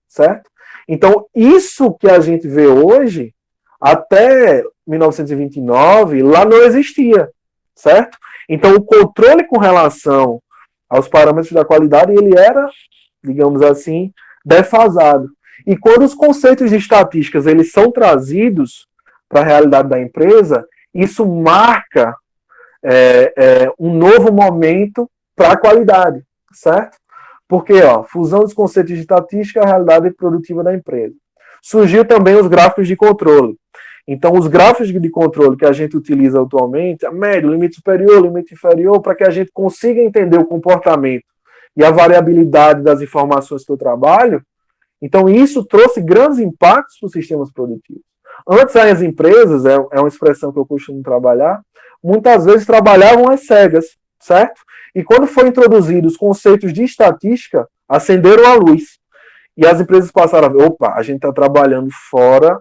certo? Então, isso que a gente vê hoje, até 1929, lá não existia, certo? Então, o controle com relação aos parâmetros da qualidade, ele era, digamos assim, defasado. E quando os conceitos de estatísticas eles são trazidos para a realidade da empresa, isso marca um novo momento para a qualidade, certo? Porque, fusão dos conceitos de estatística e a realidade produtiva da empresa. Surgiu também os gráficos de controle. Então, os gráficos de controle que a gente utiliza atualmente, a média, limite superior, limite inferior, para que a gente consiga entender o comportamento e a variabilidade das informações que eu trabalho. Então, isso trouxe grandes impactos para os sistemas produtivos. Antes, as empresas, é uma expressão que eu costumo trabalhar, muitas vezes trabalhavam às cegas, certo? E quando foram introduzidos os conceitos de estatística, acenderam a luz. E as empresas passaram a ver, opa, a gente está trabalhando fora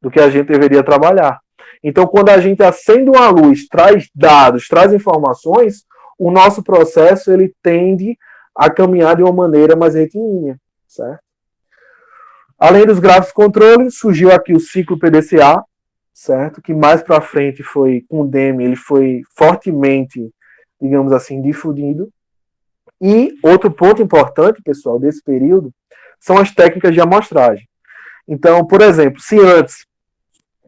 do que a gente deveria trabalhar. Então, quando a gente acende uma luz, traz dados, traz informações, o nosso processo ele tende a caminhar de uma maneira mais retilínea, certo? Além dos gráficos de controle, surgiu aqui o ciclo PDCA, certo? Que mais para frente foi, com o DEME, ele foi fortemente, digamos assim, difundido. E outro ponto importante, pessoal, desse período, são as técnicas de amostragem. Então, por exemplo, se antes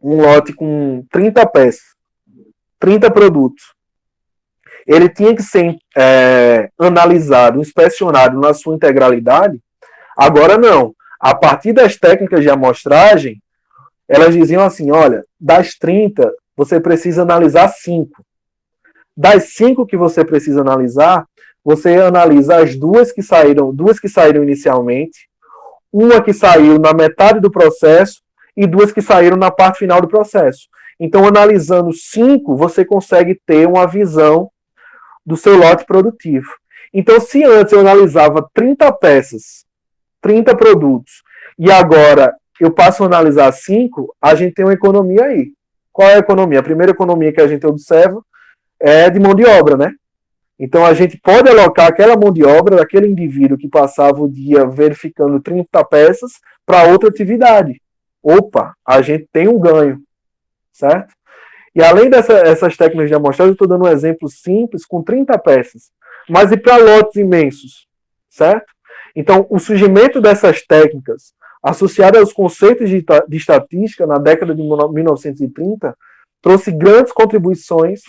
um lote com 30 peças, 30 produtos, ele tinha que ser analisado, inspecionado na sua integralidade, agora não. A partir das técnicas de amostragem, elas diziam assim, olha, das 30, você precisa analisar 5. Das 5 que você precisa analisar, você analisa as duas que saíram inicialmente, uma que saiu na metade do processo e 2 que saíram na parte final do processo. Então, analisando 5, você consegue ter uma visão do seu lote produtivo. Então, se antes eu analisava 30 peças, 30 produtos, e agora eu passo a analisar 5, a gente tem uma economia aí. Qual é a economia? A primeira economia que a gente observa é de mão de obra, né? Então, a gente pode alocar aquela mão de obra daquele indivíduo que passava o dia verificando 30 peças para outra atividade. Opa, a gente tem um ganho, certo? E além dessas técnicas de amostragem, eu estou dando um exemplo simples com 30 peças, mas e para lotes imensos, certo? Então, o surgimento dessas técnicas, associadas aos conceitos de estatística na década de 1930, trouxe grandes contribuições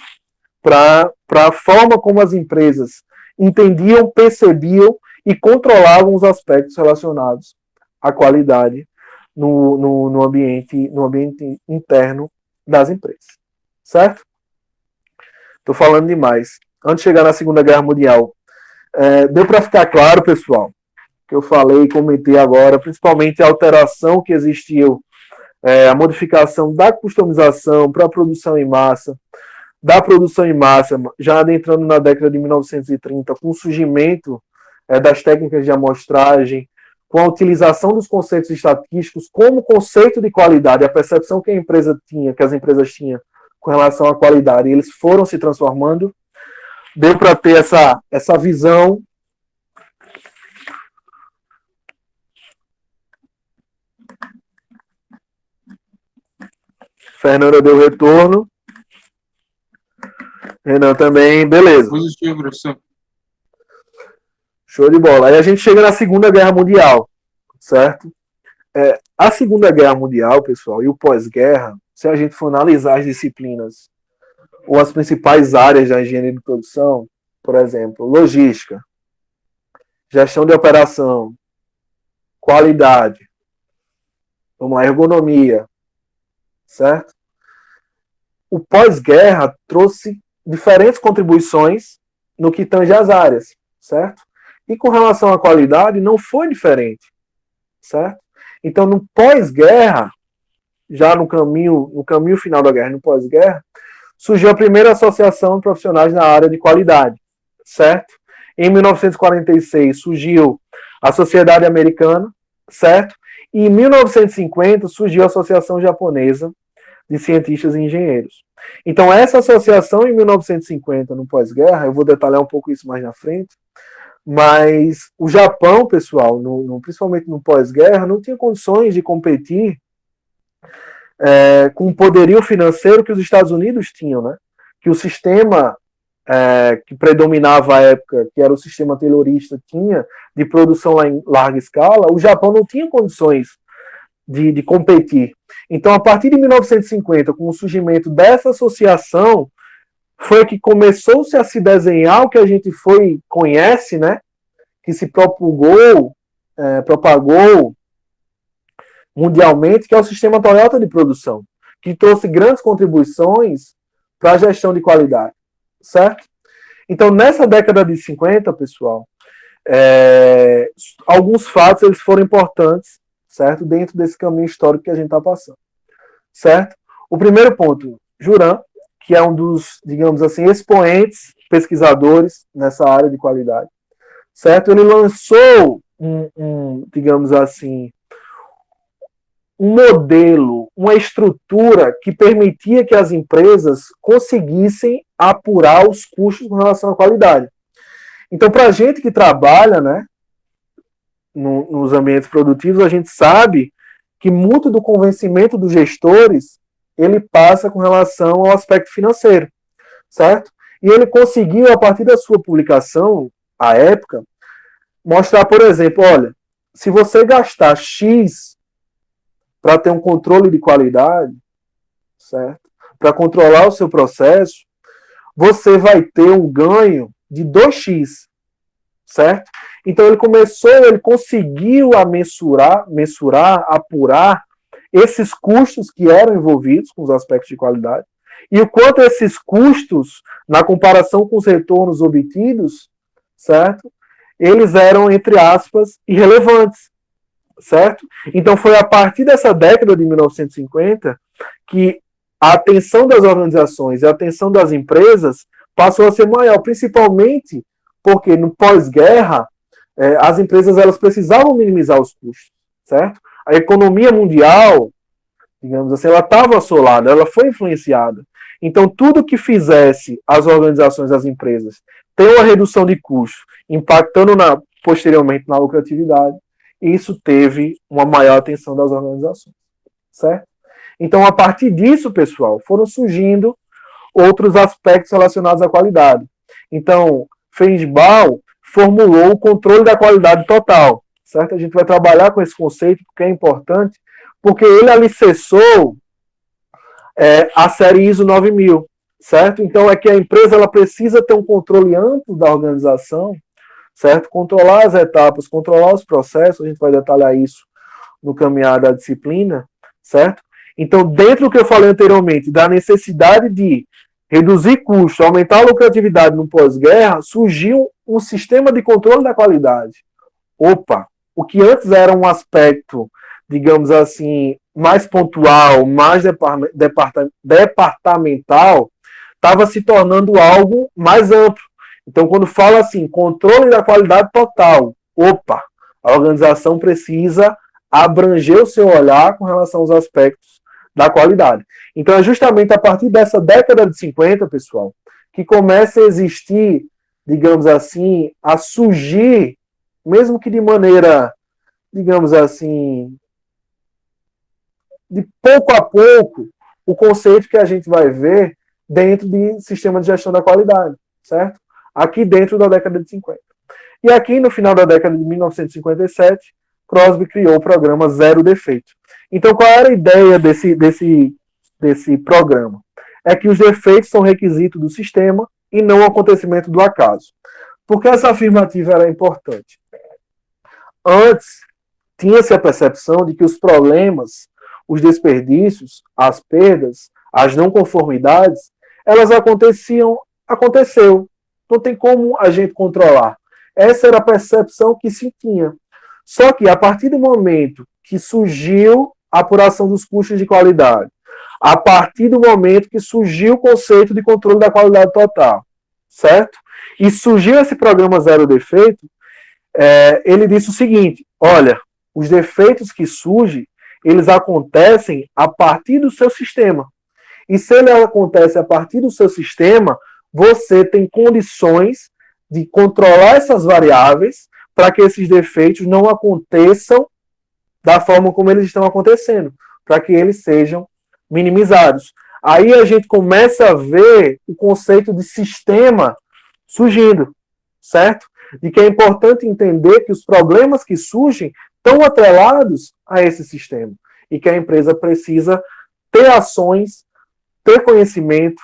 para a forma como as empresas entendiam, percebiam e controlavam os aspectos relacionados à qualidade no ambiente interno das empresas. Certo? Estou falando demais. Antes de chegar na Segunda Guerra Mundial, deu para ficar claro, pessoal, que eu falei e comentei agora, principalmente a alteração que existiu, a modificação da customização para a produção em massa, da produção em massa, já adentrando na década de 1930, com o surgimento das técnicas de amostragem, com a utilização dos conceitos estatísticos como conceito de qualidade, a percepção que as empresas tinham com relação à qualidade, e eles foram se transformando, deu para ter essa visão. Fernanda deu retorno. Renan também, beleza. Positivo, professor. Show de bola. Aí a gente chega na Segunda Guerra Mundial, certo? A Segunda Guerra Mundial, pessoal, e o pós-guerra, se a gente for analisar as disciplinas ou as principais áreas da engenharia de produção, por exemplo, logística, gestão de operação, qualidade, vamos lá, ergonomia, certo? O pós-guerra trouxe diferentes contribuições no que tange as áreas, certo? E com relação à qualidade, não foi diferente, certo? Então, no pós-guerra, já no caminho final da guerra, no pós-guerra, surgiu a primeira associação de profissionais na área de qualidade, certo? Em 1946 surgiu a Sociedade Americana, certo? E em 1950 surgiu a Associação Japonesa de Cientistas e Engenheiros. Então, essa associação em 1950, no pós-guerra, eu vou detalhar um pouco isso mais na frente, mas o Japão, pessoal, principalmente no pós-guerra, não tinha condições de competir com o poderio financeiro que os Estados Unidos tinham, né? Que o sistema que predominava à época, que era o sistema taylorista, tinha de produção lá em larga escala, o Japão não tinha condições de competir. Então, a partir de 1950, com o surgimento dessa associação, foi que começou-se a se desenhar o que a gente conhece, né? Que se propagou mundialmente, que é o sistema Toyota de produção, que trouxe grandes contribuições para a gestão de qualidade, certo? Então, nessa década de 50, pessoal, alguns fatos eles foram importantes, certo? Dentro desse caminho histórico que a gente está passando, certo? O primeiro ponto, Juran, que é um dos, digamos assim, expoentes pesquisadores nessa área de qualidade, certo? Ele lançou digamos assim, um modelo, uma estrutura que permitia que as empresas conseguissem apurar os custos com relação à qualidade. Então, para a gente que trabalha, né, nos ambientes produtivos, a gente sabe que muito do convencimento dos gestores ele passa com relação ao aspecto financeiro, certo? E ele conseguiu, a partir da sua publicação, à época, mostrar, por exemplo, olha, se você gastar X para ter um controle de qualidade, certo? Para controlar o seu processo, você vai ter um ganho de 2x, certo? Então ele conseguiu mensurar, apurar esses custos que eram envolvidos com os aspectos de qualidade e o quanto esses custos, na comparação com os retornos obtidos, certo? Eles eram, entre aspas, irrelevantes, certo? Então foi a partir dessa década de 1950 que a atenção das organizações e a atenção das empresas passou a ser maior, principalmente porque no pós-guerra as empresas elas precisavam minimizar os custos, certo? A economia mundial, digamos assim, ela estava assolada, ela foi influenciada. Então tudo que fizesse as organizações, as empresas, ter uma redução de custos, impactando posteriormente na lucratividade, isso teve uma maior atenção das organizações, certo? Então, a partir disso, pessoal, foram surgindo outros aspectos relacionados à qualidade. Então, Feigenbaum formulou o controle da qualidade total, certo? A gente vai trabalhar com esse conceito porque é importante, porque ele alicerçou a série ISO 9000, certo? Então, é que a empresa ela precisa ter um controle amplo da organização, certo? Controlar as etapas, controlar os processos, a gente vai detalhar isso no caminhar da disciplina, certo? Então, dentro do que eu falei anteriormente, da necessidade de reduzir custos, aumentar a lucratividade no pós-guerra, surgiu um sistema de controle da qualidade. Opa, o que antes era um aspecto, digamos assim, mais pontual, mais departamental, estava se tornando algo mais amplo. Então, quando fala assim, controle da qualidade total, opa, a organização precisa abranger o seu olhar com relação aos aspectos da qualidade. Então, é justamente a partir dessa década de 50, pessoal, que começa a existir, digamos assim, a surgir, mesmo que de maneira, digamos assim, de pouco a pouco, o conceito que a gente vai ver dentro de sistema de gestão da qualidade, certo? Aqui dentro da década de 50. E aqui, no final da década de 1957, Crosby criou o programa Zero Defeito. Então, qual era a ideia desse programa? É que os defeitos são requisito do sistema e não o acontecimento do acaso. Por que essa afirmativa era importante? Antes, tinha-se a percepção de que os problemas, os desperdícios, as perdas, as não conformidades, elas aconteceu. Não tem como a gente controlar. Essa era a percepção que se tinha. Só que, a partir do momento que surgiu a apuração dos custos de qualidade, a partir do momento que surgiu o conceito de controle da qualidade total, certo? E surgiu esse programa Zero Defeito, ele disse o seguinte, olha, os defeitos que surgem, eles acontecem a partir do seu sistema. E se ele acontece a partir do seu sistema, você tem condições de controlar essas variáveis para que esses defeitos não aconteçam da forma como eles estão acontecendo, para que eles sejam minimizados. Aí a gente começa a ver o conceito de sistema surgindo, certo? De que é importante entender que os problemas que surgem estão atrelados a esse sistema e que a empresa precisa ter ações, ter conhecimento,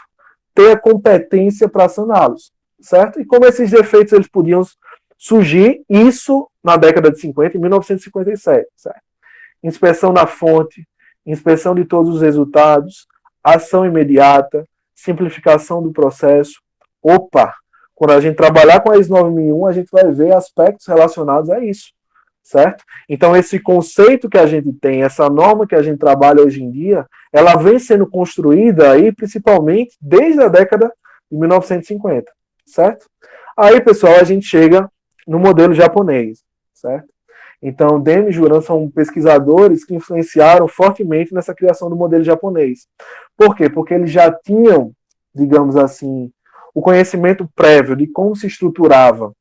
ter a competência para saná-los, certo? E como esses defeitos eles podiam surgir, isso na década de 50, em 1957, certo? Inspeção da fonte, inspeção de todos os resultados, ação imediata, simplificação do processo. Opa! Quando a gente trabalhar com a ISO 9001, a gente vai ver aspectos relacionados a isso, certo? Então, esse conceito que a gente tem, essa norma que a gente trabalha hoje em dia, ela vem sendo construída aí, principalmente, desde a década de 1950, certo? Aí, pessoal, a gente chega no modelo japonês, certo? Então, Demi e Juran são pesquisadores que influenciaram fortemente nessa criação do modelo japonês. Por quê? Porque eles já tinham, digamos assim, o conhecimento prévio de como se estruturava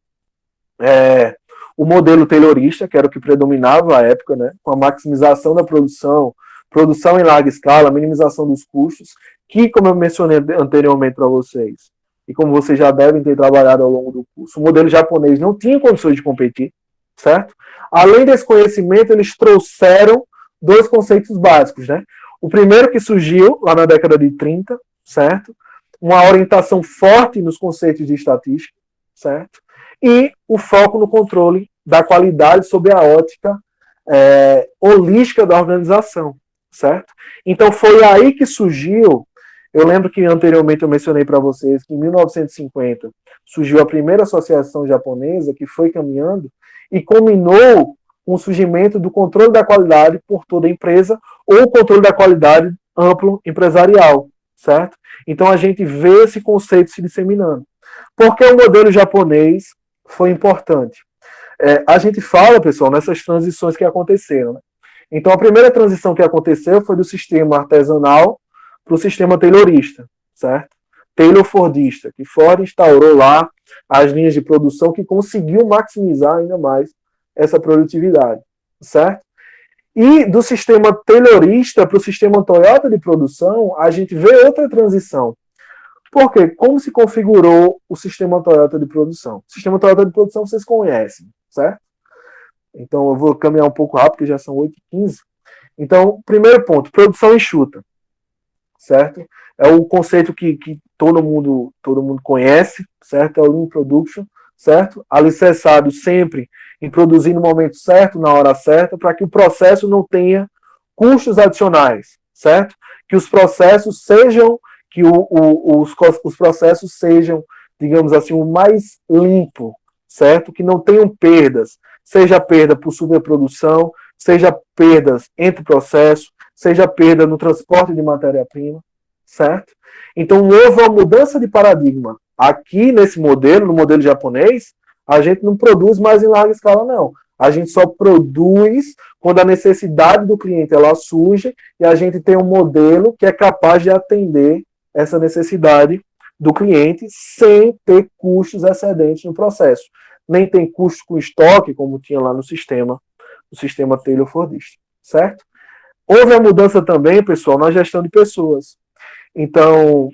o modelo taylorista, que era o que predominava à época, né, com a maximização da produção, produção em larga escala, minimização dos custos, que, como eu mencionei anteriormente para vocês, e como vocês já devem ter trabalhado ao longo do curso, o modelo japonês não tinha condições de competir, certo? Além desse conhecimento, eles trouxeram dois conceitos básicos, né? O primeiro que surgiu lá na década de 30, certo? Uma orientação forte nos conceitos de estatística, certo? E o foco no controle da qualidade sob a ótica holística da organização, certo? Então foi aí que surgiu, eu lembro que anteriormente eu mencionei para vocês que em 1950 surgiu a primeira associação japonesa que foi caminhando e culminou com o surgimento do controle da qualidade por toda a empresa ou o controle da qualidade amplo empresarial, certo? Então a gente vê esse conceito se disseminando. Por que o modelo japonês foi importante? A gente fala, pessoal, nessas transições que aconteceram, né? Então a primeira transição que aconteceu foi do sistema artesanal para o sistema taylorista, certo? Taylor-Fordista, que Ford instaurou lá as linhas de produção que conseguiu maximizar ainda mais essa produtividade, certo? E do sistema taylorista para o sistema Toyota de produção, a gente vê outra transição. Por quê? Como se configurou o sistema Toyota de produção? O sistema Toyota de produção vocês conhecem, certo? Então eu vou caminhar um pouco rápido, porque já são 8h15. Então, primeiro ponto, produção enxuta, certo? É o conceito que todo mundo conhece, certo? É o Lean Production, certo? Alicerçado sempre em produzir no momento certo, na hora certa, para que o processo não tenha custos adicionais, certo? Que os processos sejam, os processos sejam, digamos assim, o mais limpo, certo? Que não tenham perdas, seja perda por superprodução, seja perdas entre processos, seja perda no transporte de matéria-prima, certo? Então houve uma mudança de paradigma. Aqui nesse modelo, no modelo japonês, a gente não produz mais em larga escala, não. A gente só produz quando a necessidade do cliente ela surge e a gente tem um modelo que é capaz de atender essa necessidade do cliente sem ter custos excedentes no processo. Nem tem custo com estoque, como tinha lá no sistema Taylor-Fordista, certo? Houve a mudança também, pessoal, na gestão de pessoas. Então,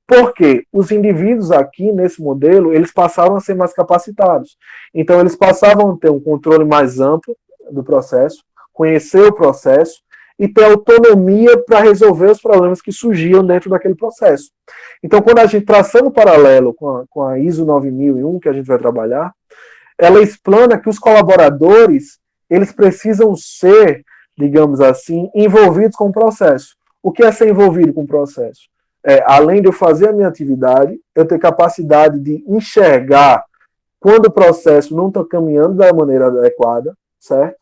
por quê? Os indivíduos aqui, nesse modelo, eles passaram a ser mais capacitados. Então, eles passavam a ter um controle mais amplo do processo, conhecer o processo e ter autonomia para resolver os problemas que surgiam dentro daquele processo. Então, quando a gente traçando paralelo com a ISO 9001, que a gente vai trabalhar, ela explana que os colaboradores, eles precisam ser, digamos assim, envolvidos com o processo. O que é ser envolvido com o processo? Além de eu fazer a minha atividade, eu ter capacidade de enxergar quando o processo não está caminhando da maneira adequada, certo?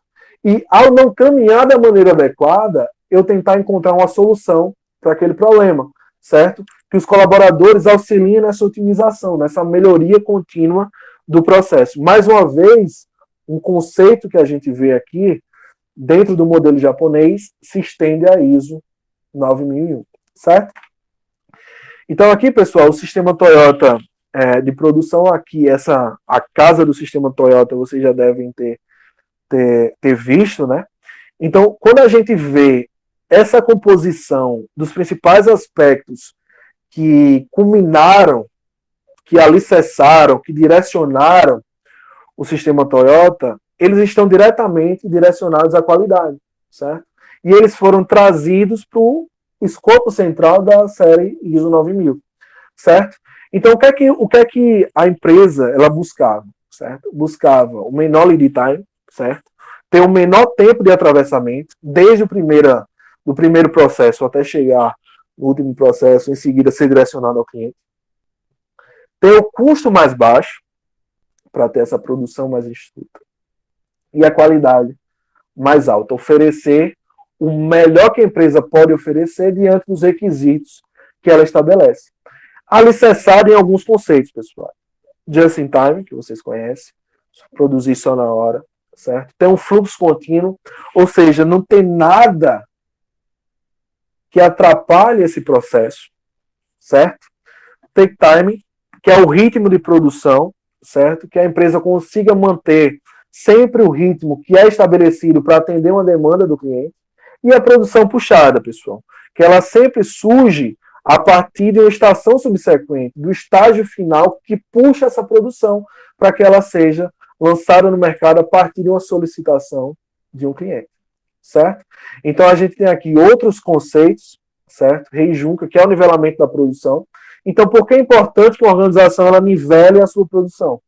E ao não caminhar da maneira adequada, eu tentar encontrar uma solução para aquele problema, certo? Que os colaboradores auxiliem nessa otimização, nessa melhoria contínua do processo. Mais uma vez, um conceito que a gente vê aqui, dentro do modelo japonês, se estende à ISO 9001, certo? Então aqui, pessoal, o sistema Toyota de produção aqui, a casa do sistema Toyota, vocês já devem ter visto, né? Então, quando a gente vê essa composição dos principais aspectos que culminaram, que alicerçaram, que direcionaram o sistema Toyota, eles estão diretamente direcionados à qualidade, certo? E eles foram trazidos para o escopo central da série ISO 9000, certo? Então, o que é que a empresa ela buscava, certo? Buscava o menor lead time, certo? Ter o menor tempo de atravessamento, desde do primeiro processo até chegar no último processo, em seguida ser direcionado ao cliente. Ter o custo mais baixo, para ter essa produção mais enxuta. E a qualidade mais alta. Oferecer o melhor que a empresa pode oferecer diante dos requisitos que ela estabelece. Alicerçado em alguns conceitos, pessoal. Just in time, que vocês conhecem. Produzir só na hora, certo? Tem um fluxo contínuo, ou seja, não tem nada que atrapalhe esse processo, certo? Take time, que é o ritmo de produção, certo? Que a empresa consiga manter sempre o ritmo que é estabelecido para atender uma demanda do cliente. E a produção puxada, pessoal, que ela sempre surge a partir de uma estação subsequente, do estágio final que puxa essa produção para que ela seja lançada no mercado a partir de uma solicitação de um cliente, certo? Então a gente tem aqui outros conceitos, certo? Rei-Junca, que é o nivelamento da produção. Então, por que é importante que uma organização ela nivele a sua produção?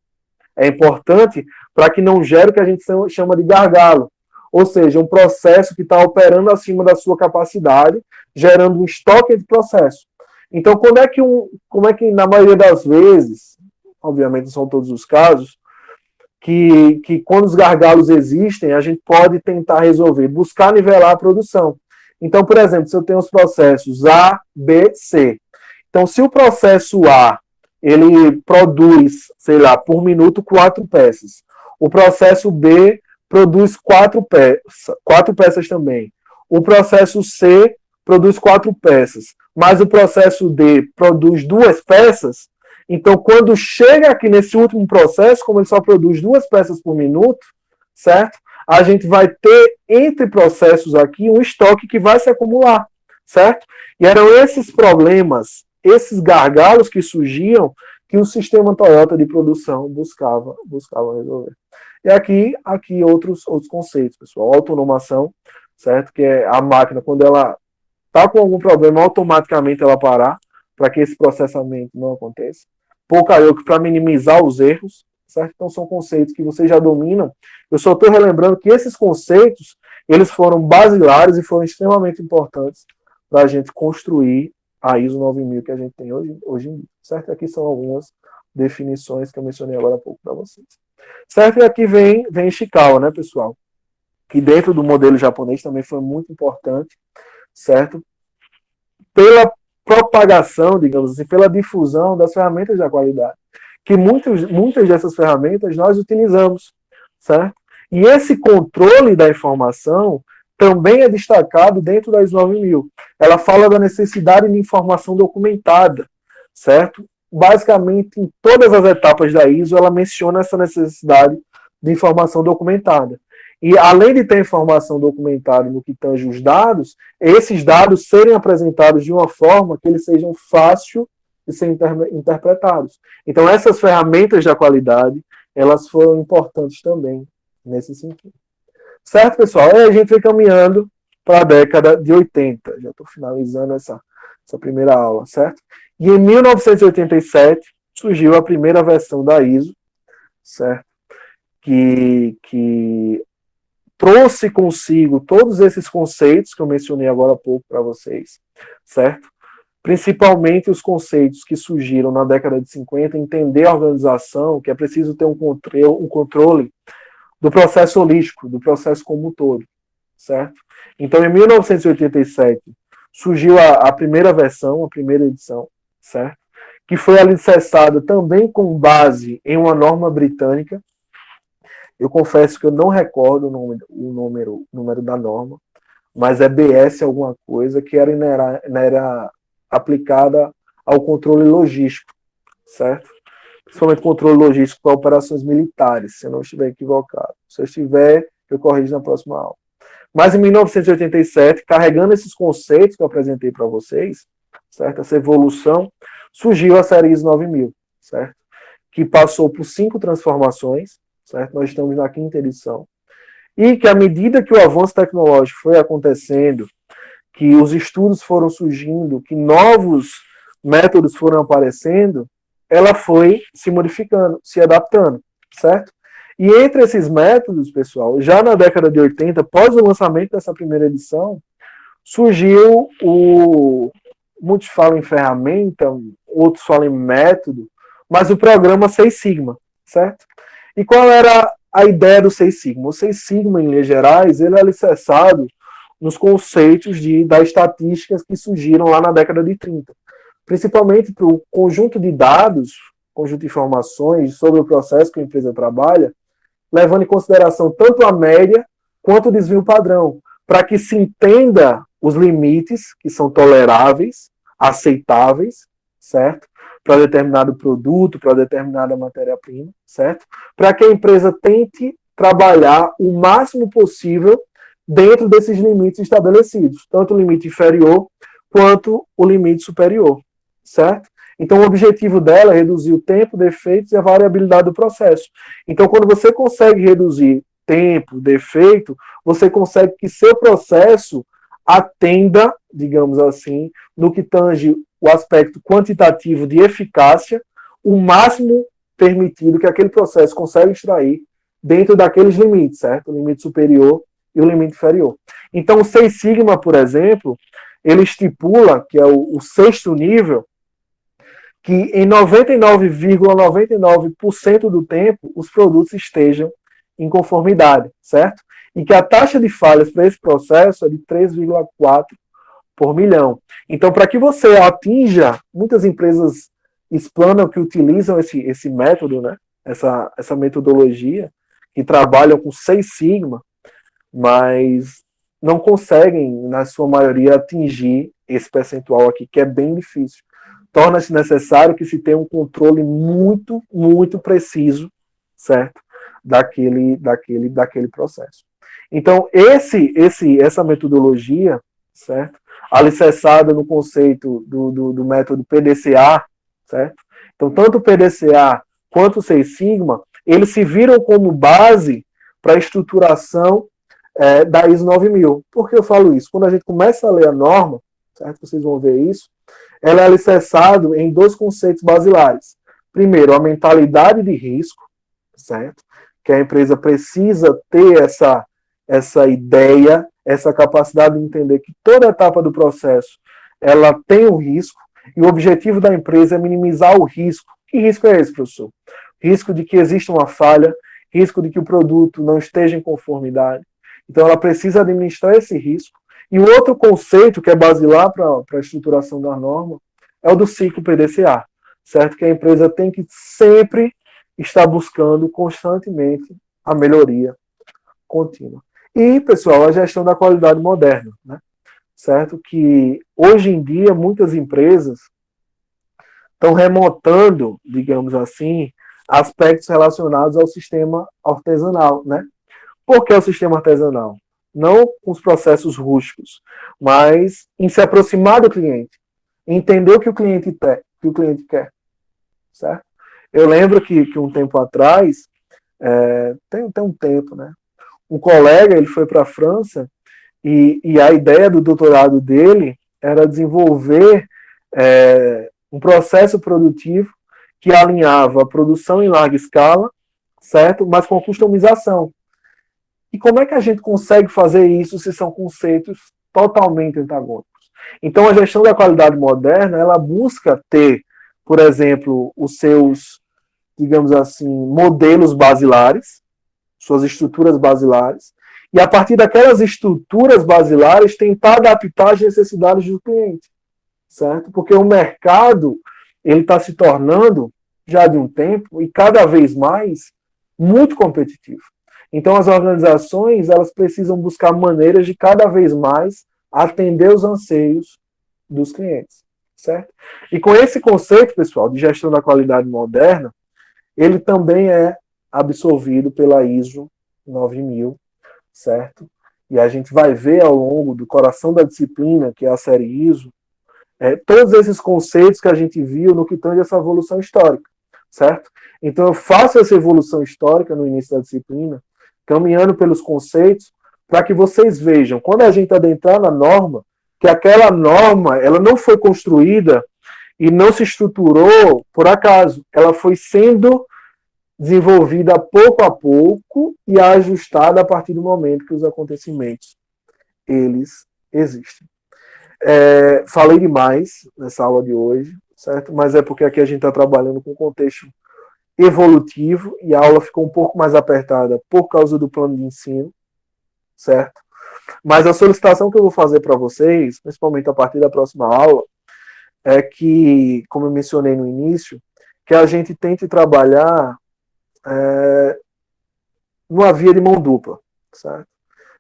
É importante para que não gere o que a gente chama de gargalo, ou seja, um processo que está operando acima da sua capacidade, gerando um estoque de processo. Então, como é que na maioria das vezes, obviamente não são todos os casos, que quando os gargalos existem, a gente pode tentar resolver, buscar nivelar a produção. Então, por exemplo, se eu tenho os processos A, B, C. Então, se o processo A, ele produz, sei lá, por minuto 4 peças. O processo B produz 4 peças também. O processo C produz 4 peças. Mas o processo D produz 2 peças. Então, quando chega aqui nesse último processo, como ele só produz 2 peças por minuto, certo? A gente vai ter, entre processos aqui, um estoque que vai se acumular, certo? E eram esses problemas, esses gargalos que surgiam, que o sistema Toyota de produção buscava resolver. E aqui outros conceitos, pessoal. Automação, certo? Que é a máquina, quando ela está com algum problema, automaticamente ela parar, para que esse processamento não aconteça. Pouca-yoke para minimizar os erros, certo? Então são conceitos que vocês já dominam. Eu só estou relembrando que esses conceitos, eles foram basilares e foram extremamente importantes para a gente construir a ISO 9000 que a gente tem hoje em dia, certo? Aqui são algumas definições que eu mencionei agora há pouco para vocês. Certo? E aqui vem Ishikawa, né, pessoal? Que dentro do modelo japonês também foi muito importante, certo? Pela propagação, digamos assim, pela difusão das ferramentas da qualidade, que muitas dessas ferramentas nós utilizamos, certo? E esse controle da informação também é destacado dentro da ISO 9000. Ela fala da necessidade de informação documentada, certo? Basicamente, em todas as etapas da ISO, ela menciona essa necessidade de informação documentada. E, além de ter informação documentada no que tange os dados, esses dados serem apresentados de uma forma que eles sejam fáceis de ser interpretados. Então, essas ferramentas da qualidade, elas foram importantes também nesse sentido. Certo, pessoal? Aí a gente vai caminhando para a década de 80. Já estou finalizando essa primeira aula, certo? E em 1987 surgiu a primeira versão da ISO, certo? Que trouxe consigo todos esses conceitos que eu mencionei agora há pouco para vocês, certo? Principalmente os conceitos que surgiram na década de 50, entender a organização, que é preciso ter um controle do processo holístico, do processo como um todo, certo? Então, em 1987, surgiu a primeira versão, a primeira edição, certo? Que foi alicerçada também com base em uma norma britânica. Eu confesso que eu não recordo o número da norma, mas é BS alguma coisa, que era aplicada ao controle logístico, certo? Principalmente controle logístico para operações militares, se eu não estiver equivocado. Se eu estiver, eu corrijo na próxima aula. Mas em 1987, carregando esses conceitos que eu apresentei para vocês, certo? Essa evolução, surgiu a série ISO 9000, certo? Que passou por 5 transformações, certo? Nós estamos na 5ª edição. E que à medida que o avanço tecnológico foi acontecendo, que os estudos foram surgindo, que novos métodos foram aparecendo, ela foi se modificando, se adaptando, certo? E entre esses métodos, pessoal, já na década de 80, após o lançamento dessa primeira edição, surgiu muitos falam em ferramenta, outros falam em método, mas o programa Seis Sigma, certo? E qual era a ideia do Seis Sigma? O Seis Sigma, em linhas gerais, ele é alicerçado nos conceitos das estatísticas que surgiram lá na década de 30, principalmente para o conjunto de dados, conjunto de informações sobre o processo que a empresa trabalha, levando em consideração tanto a média quanto o desvio padrão, para que se entenda os limites que são toleráveis, aceitáveis, certo? Para determinado produto, para determinada matéria-prima, certo? Para que a empresa tente trabalhar o máximo possível dentro desses limites estabelecidos, tanto o limite inferior quanto o limite superior, certo? Então, o objetivo dela é reduzir o tempo, defeitos e a variabilidade do processo. Então, quando você consegue reduzir tempo, defeito, você consegue que seu processo atenda, digamos assim, no que tange o aspecto quantitativo de eficácia, o máximo permitido que aquele processo consegue extrair dentro daqueles limites, certo? O limite superior e o limite inferior. Então, o Seis Sigma, por exemplo, ele estipula, que é o 6º nível, que em 99,99% do tempo os produtos estejam em conformidade, certo? E que a taxa de falhas para esse processo é de 3,4 por milhão. Então, para que você atinja, muitas empresas explanam que utilizam esse método, né? essa metodologia, que trabalham com Seis Sigma, mas não conseguem, na sua maioria, atingir esse percentual aqui, que é bem difícil. Torna-se necessário que se tenha um controle muito, muito preciso, certo? Daquele processo. Então, essa metodologia, certo? Alicerçada no conceito do método PDCA, certo? Então, tanto o PDCA quanto o Seis Sigma, eles se viram como base para a estruturação da ISO 9000. Por que eu falo isso? Quando a gente começa a ler a norma, certo? Vocês vão ver isso, ela é alicerçada em 2 conceitos basilares. Primeiro, a mentalidade de risco, certo? Que a empresa precisa ter essa ideia, essa capacidade de entender que toda etapa do processo ela tem um risco, e o objetivo da empresa é minimizar o risco. Que risco é esse, professor? Risco de que exista uma falha, risco de que o produto não esteja em conformidade. Então, ela precisa administrar esse risco. E o outro conceito que é basilar para a estruturação da norma é o do ciclo PDCA, certo? Que a empresa tem que sempre estar buscando constantemente a melhoria contínua. E, pessoal, a gestão da qualidade moderna, né? Certo? Que hoje em dia muitas empresas estão remontando, digamos assim, aspectos relacionados ao sistema artesanal, né? Por que o sistema artesanal? Não com os processos rústicos, mas em se aproximar do cliente, entender o que o cliente quer, certo? Eu lembro que um tempo atrás, tem um tempo, né? Um colega, ele foi para a França e a ideia do doutorado dele era desenvolver um processo produtivo que alinhava a produção em larga escala, certo? Mas com customização. E como é que a gente consegue fazer isso se são conceitos totalmente antagônicos? Então, a gestão da qualidade moderna, ela busca ter, por exemplo, os seus, digamos assim, modelos basilares, suas estruturas basilares, e a partir daquelas estruturas basilares tentar adaptar as necessidades do cliente, certo? Porque o mercado, ele está se tornando, já de um tempo, e cada vez mais, muito competitivo. Então, as organizações, elas precisam buscar maneiras de cada vez mais atender os anseios dos clientes, certo? E com esse conceito, pessoal, de gestão da qualidade moderna, ele também é absorvido pela ISO 9000, certo? e a gente vai ver ao longo do coração da disciplina, que é a série ISO, todos esses conceitos que a gente viu no que tange essa evolução histórica, certo? Então eu faço essa evolução histórica no início da disciplina, caminhando pelos conceitos, para que vocês vejam, quando a gente adentrar na norma, que aquela norma ela não foi construída e não se estruturou por acaso, ela foi sendo desenvolvida pouco a pouco e ajustada a partir do momento que os acontecimentos eles existem. Falei demais nessa aula de hoje, certo? Mas é porque aqui a gente está trabalhando com contexto evolutivo e a aula ficou um pouco mais apertada por causa do plano de ensino, certo? Mas a solicitação que eu vou fazer para vocês, principalmente a partir da próxima aula, é que, como eu mencionei no início, que a gente tente trabalhar numa via de mão dupla, certo?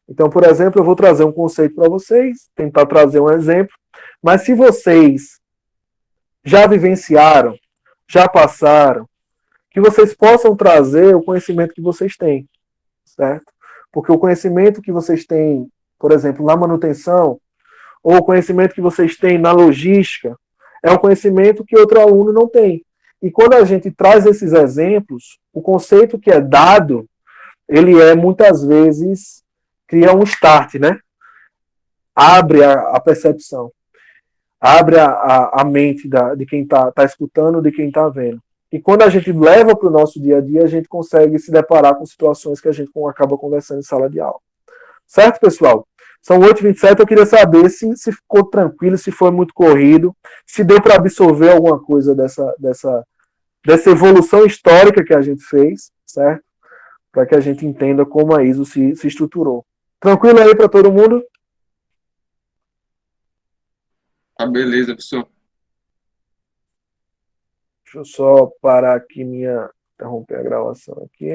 Então, por exemplo, eu vou trazer um conceito para vocês, tentar trazer um exemplo, mas se vocês já vivenciaram, já passaram, que vocês possam trazer o conhecimento que vocês têm, certo? Porque o conhecimento que vocês têm, por exemplo, na manutenção, ou o conhecimento que vocês têm na logística, é um conhecimento que outro aluno não tem. E quando a gente traz esses exemplos, o conceito que é dado, ele muitas vezes cria um start, né? Abre a percepção, abre a mente de quem está escutando, de quem está vendo. E quando a gente leva para o nosso dia a dia, a gente consegue se deparar com situações que a gente acaba conversando em sala de aula. Certo, pessoal? São 8h27, eu queria saber se ficou tranquilo, se foi muito corrido, se deu para absorver alguma coisa dessa evolução histórica que a gente fez, certo? Para que a gente entenda como a ISO se estruturou. Tranquilo aí para todo mundo? Tá, beleza, professor. Deixa eu só parar aqui interromper a gravação aqui.